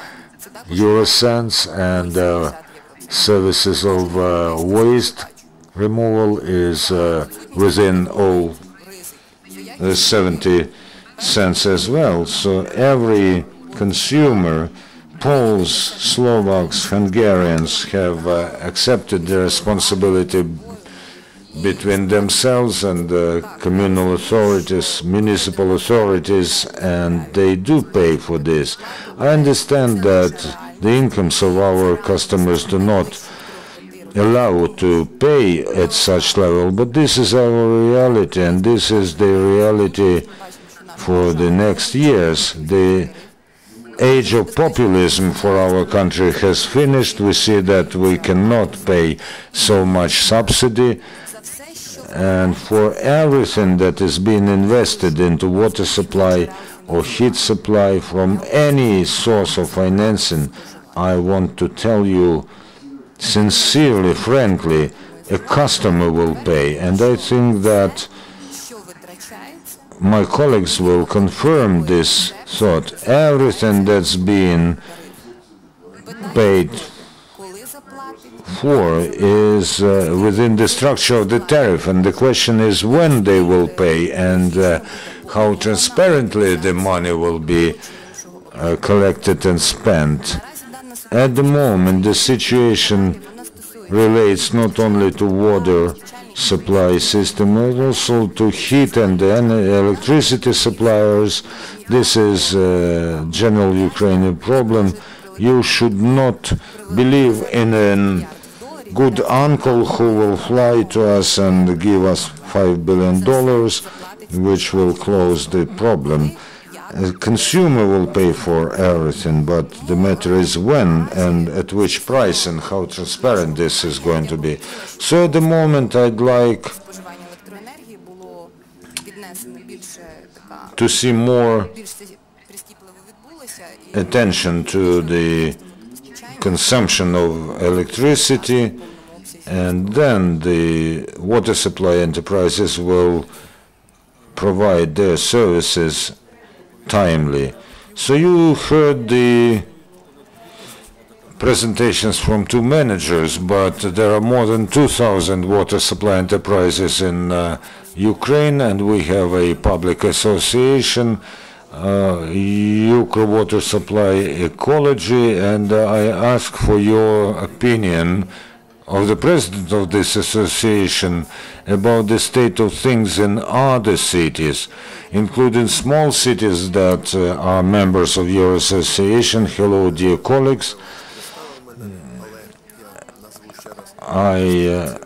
euro cents, and services of waste removal is within 0.70 cents as well. So every consumer, Poles, Slovaks, Hungarians, have accepted the responsibility between themselves and communal authorities, municipal authorities, and they do pay for this. I understand that the incomes of our customers do not allow to pay at such level, but this is our reality, and this is the reality for the next years. The age of populism for our country has finished. We see that we cannot pay so much subsidy, and for everything that is being invested into water supply or heat supply from any source of financing, I want to tell you sincerely, frankly, a customer will pay. And I think that my colleagues will confirm this thought. Everything that's being paid for is within the structure of the tariff, and the question is when they will pay and how transparently the money will be collected and spent. At the moment, the situation relates not only to water supply system, but also to heat and electricity suppliers. This is a general Ukrainian problem. You should not believe in a good uncle who will fly to us and give us $5 billion, which will close the problem. The consumer will pay for everything, but the matter is when and at which price and how transparent this is going to be. So at the moment I'd like to see more attention to the consumption of electricity, and then the water supply enterprises will provide their services timely. So you heard the presentations from two managers, but there are more than 2,000 water supply enterprises in Ukraine, and we have a public association, Ukrvodokanalecologia, and I ask for your opinion of the president of this association about the state of things in other cities, including small cities that are members of your association. Hello, dear colleagues. I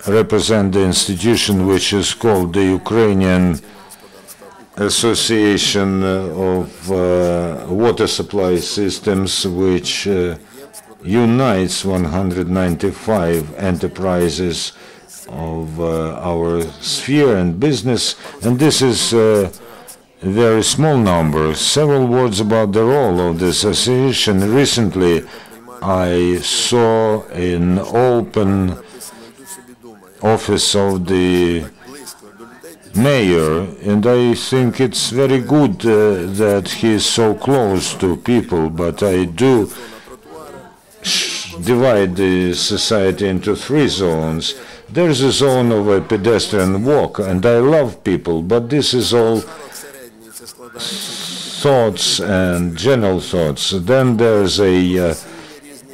represent the institution which is called the Ukrainian Association of Water Supply Systems, which unites 195 enterprises of our sphere and business, and this is a very small number. Several words about the role of the association. Recently I saw an open office of the mayor, and I think it's very good that he is so close to people, but I do divide the society into three zones. There's a zone of a pedestrian walk, and I love people, but this is all thoughts and general thoughts. Then there's a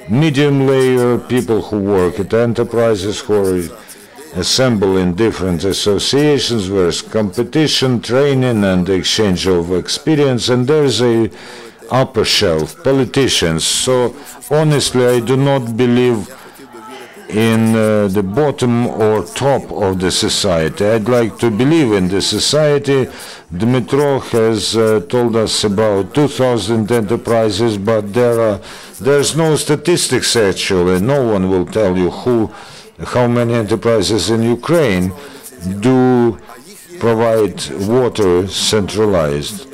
medium layer, people who work at enterprises, who are assembled in different associations, there's competition, training, and exchange of experience, and there's a upper shelf, politicians. So honestly, I do not believe in the bottom or top of the society. I'd like to believe in the society. Dmytriy has told us about 2,000 enterprises, but there's no statistics actually. No one will tell you how many enterprises in Ukraine do provide water centralized.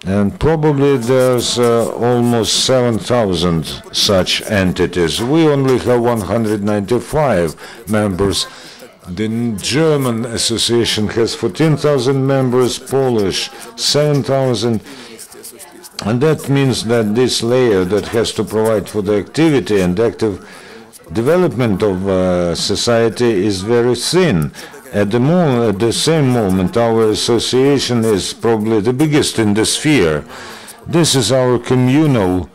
And probably there's almost 7,000 such entities. We only have 195 members. The German association has 14,000 members, Polish 7,000. And that means that this layer that has to provide for the activity and active development of society is very thin. At the same moment, our association is probably the biggest in the sphere. This is our communal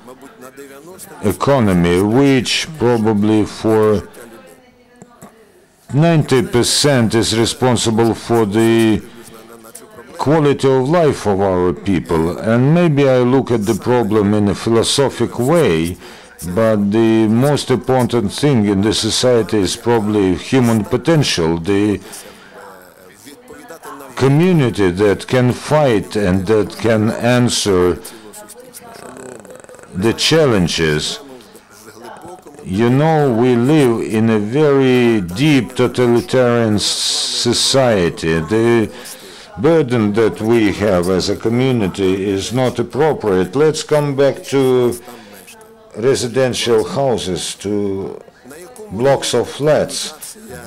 economy, which probably for 90% is responsible for the quality of life of our people. And maybe I look at the problem in a philosophical way, but the most important thing in the society is probably human potential, the community that can fight and that can answer the challenges. You know, we live in a very deep totalitarian society. The burden that we have as a community is not appropriate. Let's come back to residential houses, to blocks of flats.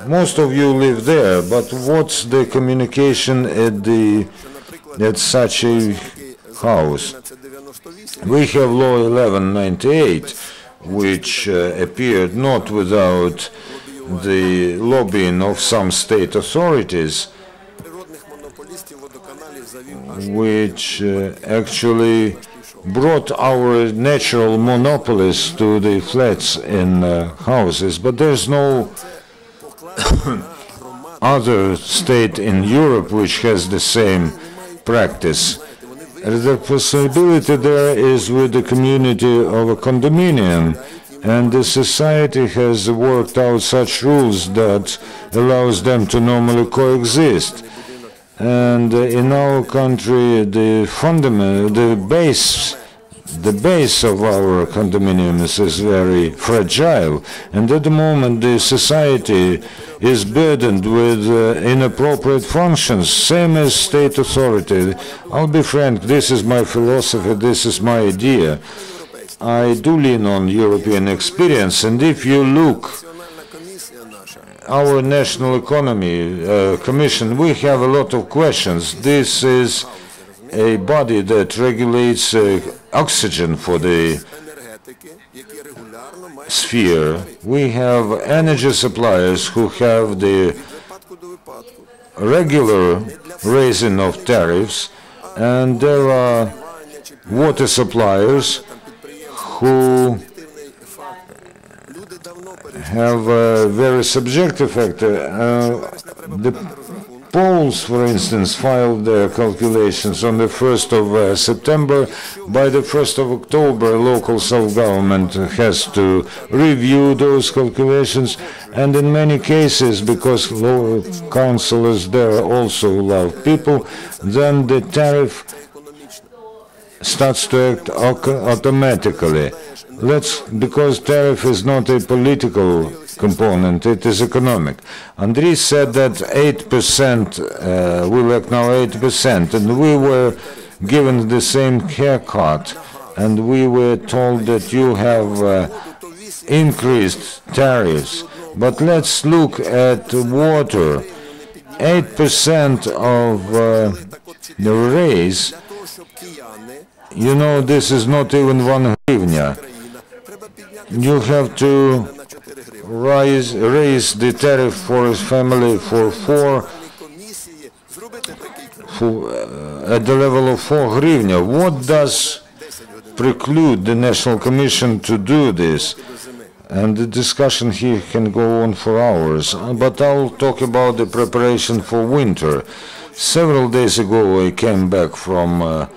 Most of you live there, but what's the communication at such a house? We have Law 1198, which appeared not without the lobbying of some state authorities, which actually brought our natural monopolies to the flats in houses, but there's no other state in Europe which has the same practice. The possibility there is with the community of a condominium, and the society has worked out such rules that allows them to normally coexist. And in our country, the base of our condominiums is very fragile, and at the moment the society is burdened with inappropriate functions, same as state authority. I'll be frank, this is my philosophy, this is my idea. I do lean on European experience, and if you look our National Economy Commission, we have a lot of questions. This is a body that regulates oxygen for the sphere. We have energy suppliers who have the regular raising of tariffs, and there are water suppliers who have a very subjective factor. The Poles, for instance, filed their calculations on the 1st of September. By the 1st of October, local self-government has to review those calculations, and in many cases, because councillors there also love people, then the tariff starts to act automatically. Because tariff is not a political component, it is economic. Andriy said that 8%, we work now 8%, and we were given the same haircut, and we were told that you have increased tariffs. But let's look at water. 8% of the raise, you know, this is not even 1 hryvnia. You have to raise the tariff for a family at the level of 4 hryvnia. What does preclude the National Commission to do this? And the discussion here can go on for hours, but I'll talk about the preparation for winter. Several days ago I came back from a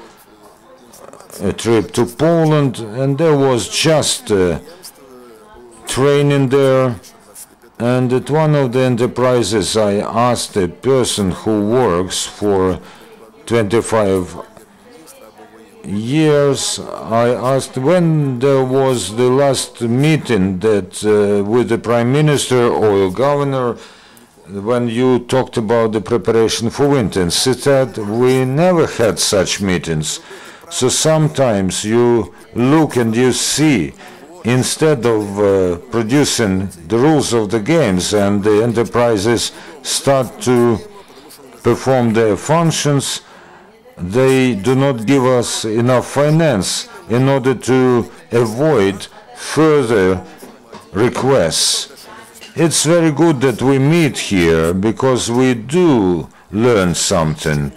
trip to Poland, and there was just training there. And at one of the enterprises I asked a person who works for 25 years, I asked when there was the last meeting that with the Prime Minister or Governor when you talked about the preparation for winter. And she said, we never had such meetings. So sometimes you look and you see, instead of producing the rules of the games and the enterprises start to perform their functions, they do not give us enough finance in order to avoid further requests. It's very good that we meet here because we do learn something.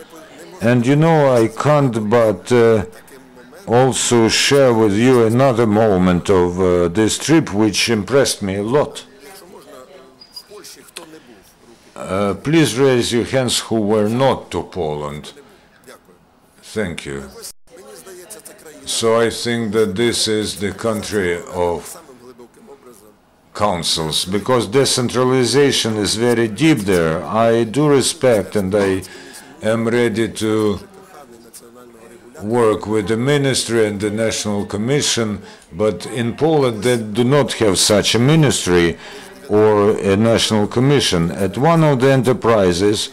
And you know, I can't but also share with you another moment of this trip which impressed me a lot. Please raise your hands who were not to Poland. Thank you. So I think that this is the country of councils, because decentralization is very deep there. I do respect and I am ready to work with the ministry and the National Commission, but in Poland they do not have such a ministry or a National Commission. At one of the enterprises,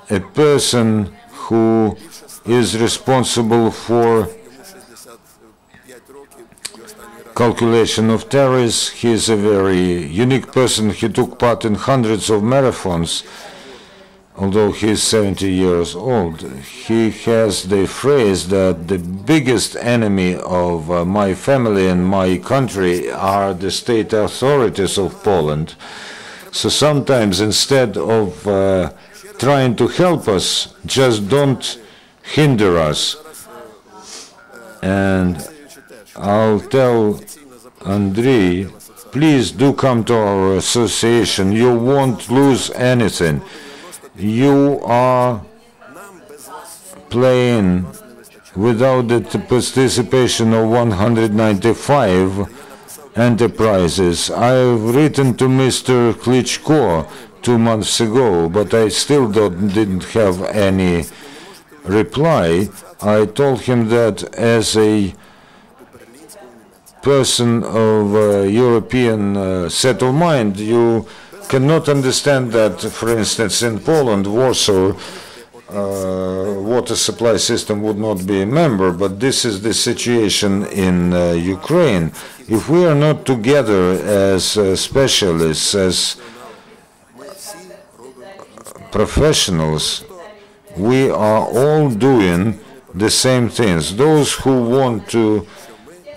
a person who is responsible for calculation of tariffs. He is a very unique person. He took part in hundreds of marathons, although he is 70 years old. He has the phrase that the biggest enemy of my family and my country are the state authorities of Poland. So sometimes instead of trying to help us, just don't hinder us. And I'll tell Andriy, please do come to our association. You won't lose anything. You are playing without the participation of 195 enterprises. I've written to Mr. Klitschko 2 months ago, but I still didn't have any reply. I told him that as a person of European set of mind, you cannot understand that, for instance, in Poland, Warsaw water supply system would not be a member, but this is the situation in Ukraine. If we are not together as specialists, as professionals, we are all doing the same things. Those who want to,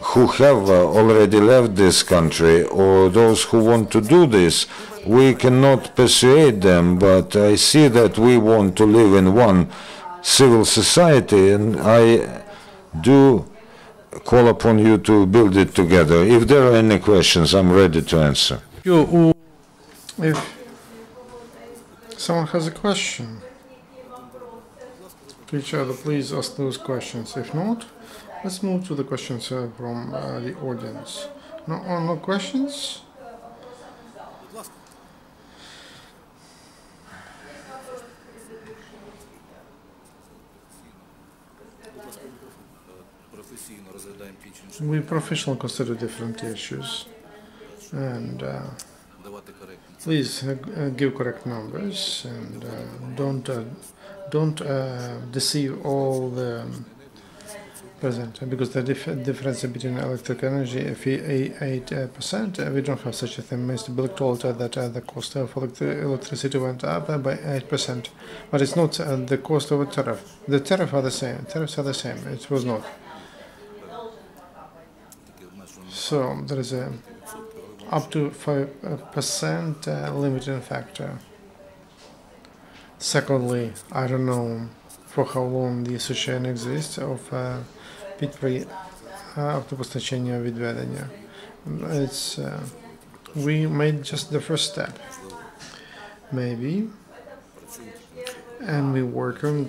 who have already left this country, or those who want to do this, we cannot persuade them, but I see that we want to live in one civil society, and I do call upon you to build it together. If there are any questions, I'm ready to answer. If someone has a question, please ask those questions. If not, let's move to the questions from the audience. No questions? We professionally consider different issues, and please give correct numbers, and don't deceive all the present, because the difference between electric energy, if 8%, we don't have such a thing. Mr. Bilyk told that the cost of electricity went up by 8%, but it's not the cost of a tariff. The tariffs are the same. Tariffs are the same. It was not. So there is a up to 5% limiting factor. Secondly, I don't know for how long the association exists of підприємств автопостачання відведення. it's we made just the first step, maybe, and we work on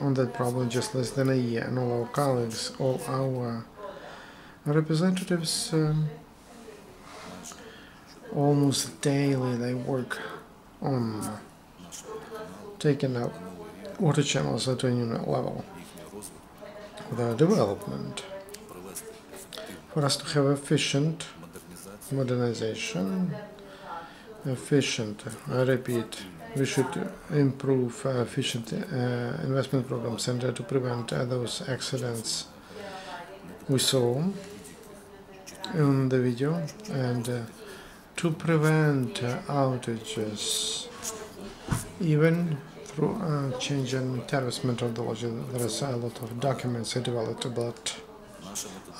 on that problem just less than a year. And all our colleagues, all our representatives, almost daily they work on taking up water channels at a new level. The development for us to have efficient modernization, I repeat, we should improve efficient investment programs and to prevent those accidents we saw in the video, and to prevent outages even through changing tariffs methodology. There is a lot of documents developed about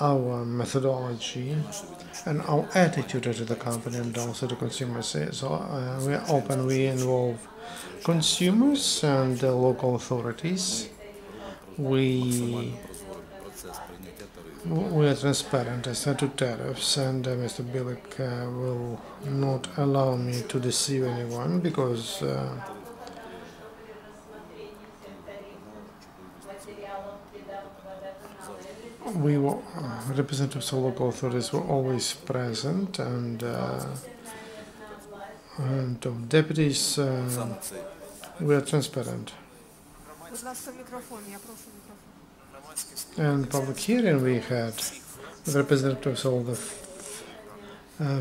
our methodology and our attitude to the company and also to consumers. So we are open, we involve consumers and local authorities. We are transparent as to tariffs, and Mr. Bilyk will not allow me to deceive anyone, because we were, representatives of local authorities were always present, and deputies, we are transparent. And public hearing we had with representatives of all the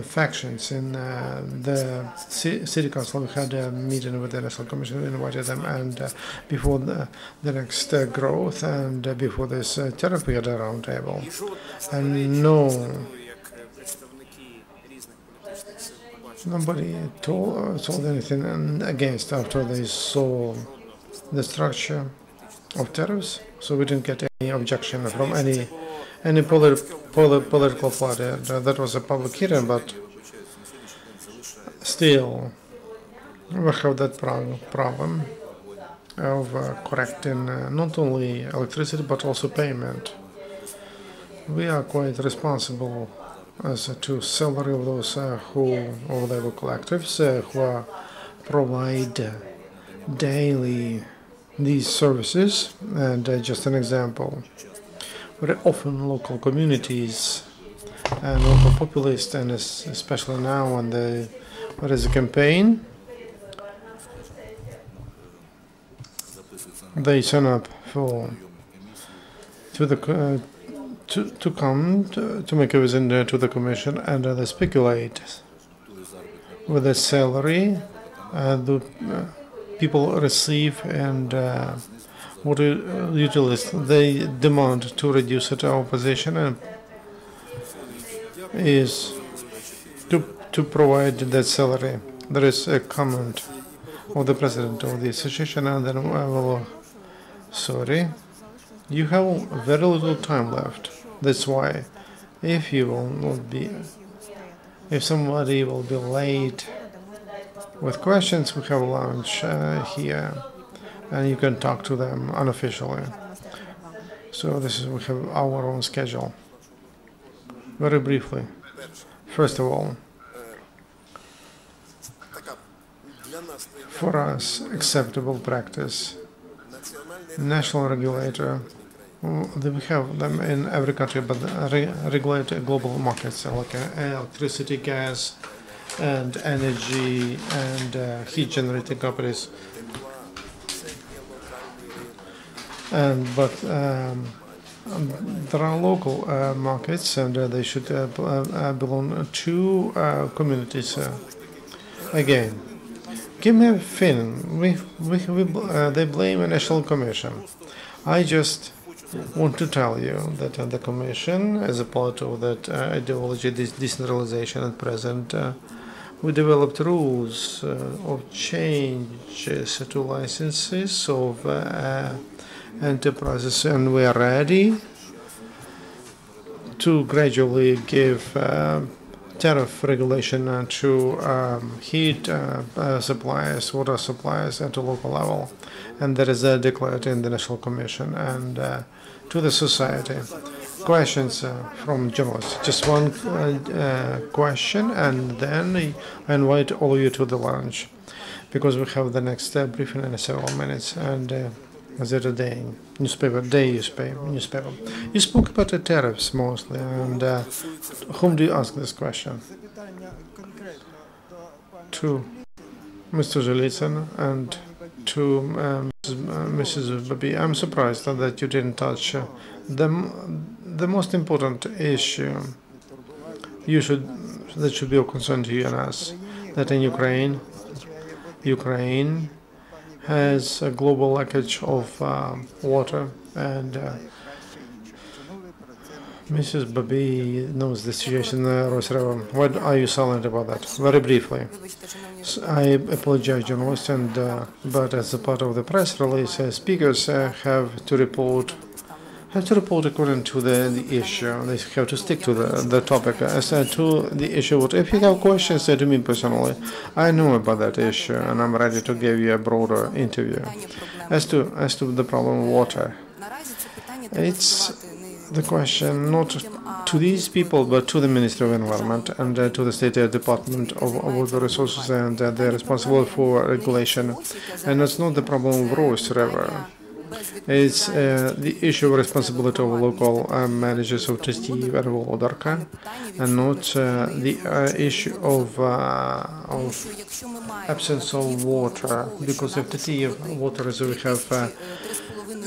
factions in the city council. We had a meeting with the National Commission. We invited them, and before the next growth and before this tariff, we had a round table. And nobody told anything against after they saw the structure of tariffs. So we didn't get any objection from any political party. That was a public hearing, but still we have that problem of correcting not only electricity but also payment. We are quite responsible as to salary of those of the collectives who provide daily these services. And just an example, very often local communities and local populists, and especially now when there is a campaign, they sign up to come to make a visit to the commission, and they speculate with the salary the people receive and what utilities they demand to reduce it. Our position and is to provide that salary. There is a comment of the president of the association, and then I will. Sorry, you have very little time left. That's why, if somebody will be late with questions, we have lunch here, and you can talk to them unofficially. So we have our own schedule. Very briefly, first of all, for us, acceptable practice, national regulator, we have them in every country, but regulate global markets like electricity, gas, and energy, and heat generating companies. But there are local markets, and they should belong to communities. Again, give me a feeling. They blame a national commission. I just want to tell you that the commission, as a part of that ideology, this decentralization at present, we developed rules of changes to licenses of enterprises, and we are ready to gradually give tariff regulation to heat suppliers, water suppliers at a local level, and that is declared in the National Commission and to the society. questions from journalists. Just one question, and then I invite all of you to the lunch, because we have the next briefing in several minutes. And the day newspaper. You spoke about the tariffs mostly, and whom do you ask this question? To Mr. Zherlitsyn and to Mrs. Babiy. I'm surprised that you didn't touch the most important issue that should be of concern to you and us, that in Ukraine has a global leakage of water, and Mrs. Babiy knows the situation in Ruslan. What are you silent about that? Very briefly. I apologize, journalists, but as a part of the press release, speakers have to report according to the issue. They have to stick to the topic. As to the issue, if you have questions to me personally, I know about that issue, and I'm ready to give you a broader interview. As to the problem of water, it's the question not to these people, but to the Ministry of Environment and to the State Department of Water Resources, and they're responsible for regulation. And it's not the problem of Rus River. It's the issue of responsibility of local managers of Tstyy and Volodorka, and not the issue of absence of water. Because if Tstyy water reserve we have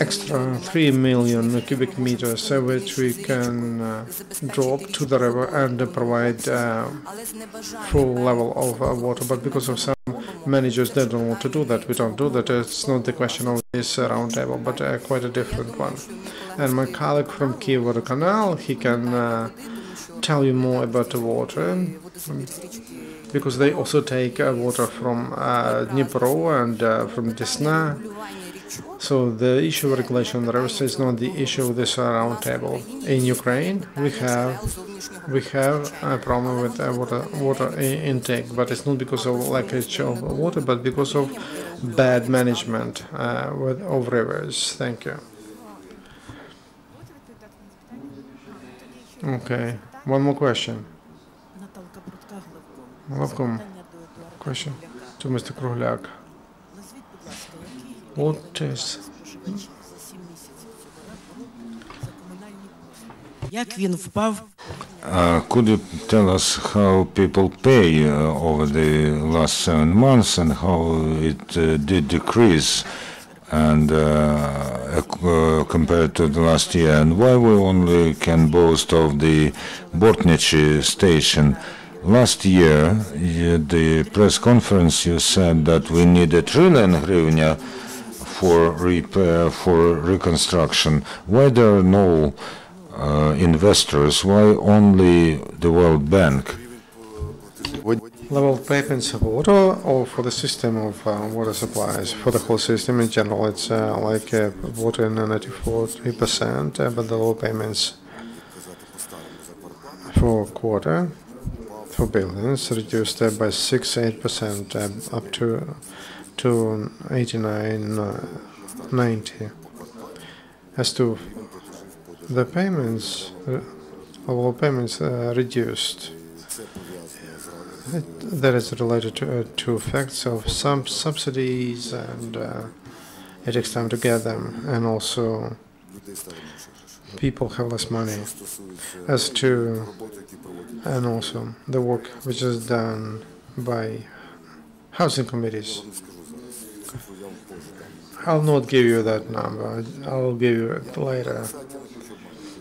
extra 3 million cubic meters, which we can drop to the river and provide full level of water. But because of some managers they don't want to do that, we don't do that. It's not the question of this roundtable, but quite a different one. And my colleague from Kyivvodokanal, he can tell you more about the water, because they also take water from Dnipro and from Desna. So the issue of regulation on the rivers is not the issue of this roundtable. In Ukraine, we have a problem with water intake, but it's not because of leakage of water, but because of bad management of rivers. Thank you. Okay, one more question. Welcome. Question to Mr. Krugliak. What is could you tell us how people pay over the last 7 months and how it did decrease and compared to the last year, and why we only can boast of the Bortnichi station? Last year, the press conference, you said that we needed $1 trillion for repair, for reconstruction. Why there are no investors? Why only the World Bank? Level of payments of water, or for the system of water supplies? For the whole system in general, it's like water in 94%, but the low payments for quarter, for buildings, reduced by 6-8% up to 89-90. As to the payments, all payments reduced. That is related to effects of some subsidies, and it takes time to get them, and also people have less money. As to, and also the work which is done by housing committees. I'll not give you that number. I'll give you it later.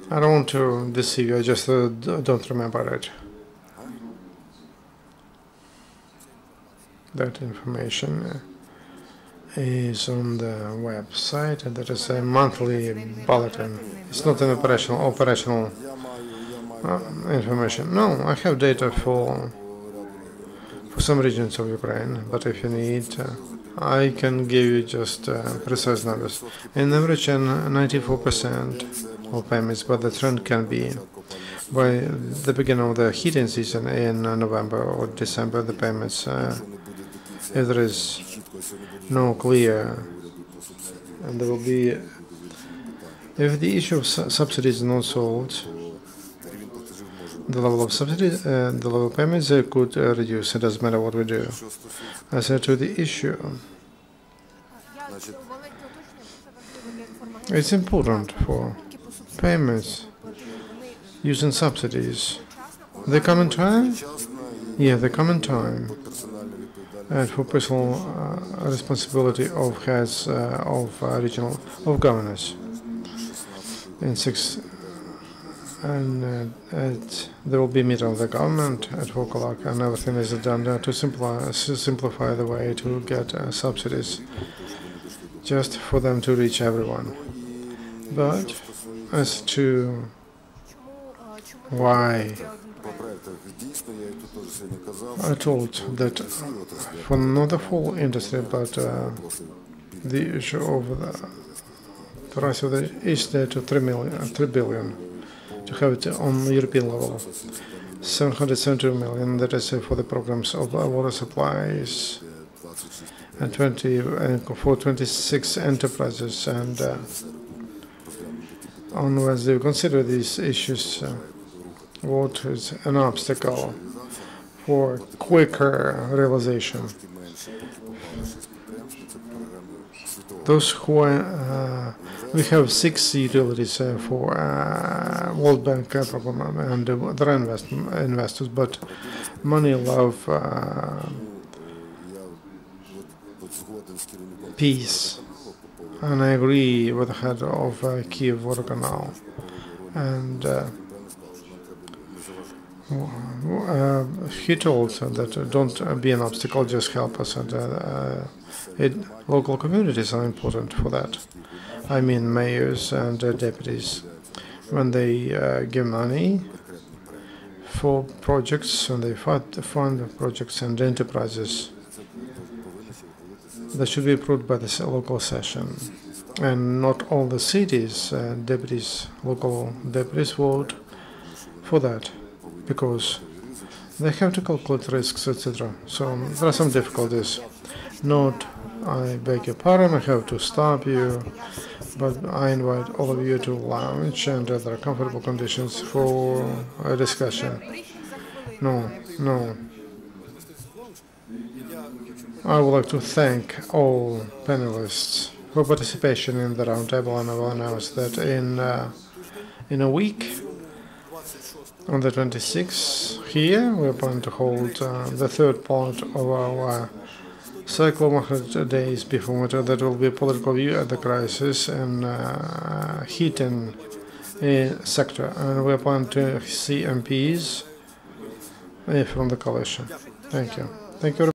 I don't want to deceive you. I just don't remember it. That information is on the website, and there is a monthly bulletin. It's not an operational information. No, I have data for some regions of Ukraine, but if you need, I can give you just precise numbers. In average, 94% of payments, but the trend can be by the beginning of the heating season in November or December, the payments, if there is no clear, and there will be If the issue of subsidies is not solved, the level of subsidies and the level of payments could reduce. It doesn't matter what we do. As to the issue, it's important for payments using subsidies. They come in time? Yeah, they come in time. And for personal responsibility of heads of regional governors. There will be a meeting of the government at Krugliak, and everything is done to simplify the way to get subsidies, just for them to reach everyone. But as to why, I told that for not the full industry, but the issue of the price of the is there to 3 billion, to have it on the European level. 772 million, that is for the programs of water supplies, and for 26 enterprises. And unless they consider these issues, what is an obstacle for quicker realization? Those who we have 6 utilities for World Bank program and other investors, but money love peace, and I agree with the head of Kyivvodokanal, and he told that don't be an obstacle, just help us, and local communities are important for that. I mean mayors and deputies. When they give money for projects, and they fund projects and enterprises, that should be approved by the local session. And not all the cities, local deputies vote for that, because they have to calculate risks, etc. So there are some difficulties. I beg your pardon, I have to stop you, but I invite all of you to lounge, and there are comfortable conditions for a discussion. No. I would like to thank all panelists for participation in the roundtable, and I will announce that in a week, on the 26th, here we are going to hold the third part of our cycle of 100 days before winter. That will be a political view at the crisis and heating sector, and we are planning to see MPs from the coalition. Thank you. Thank you.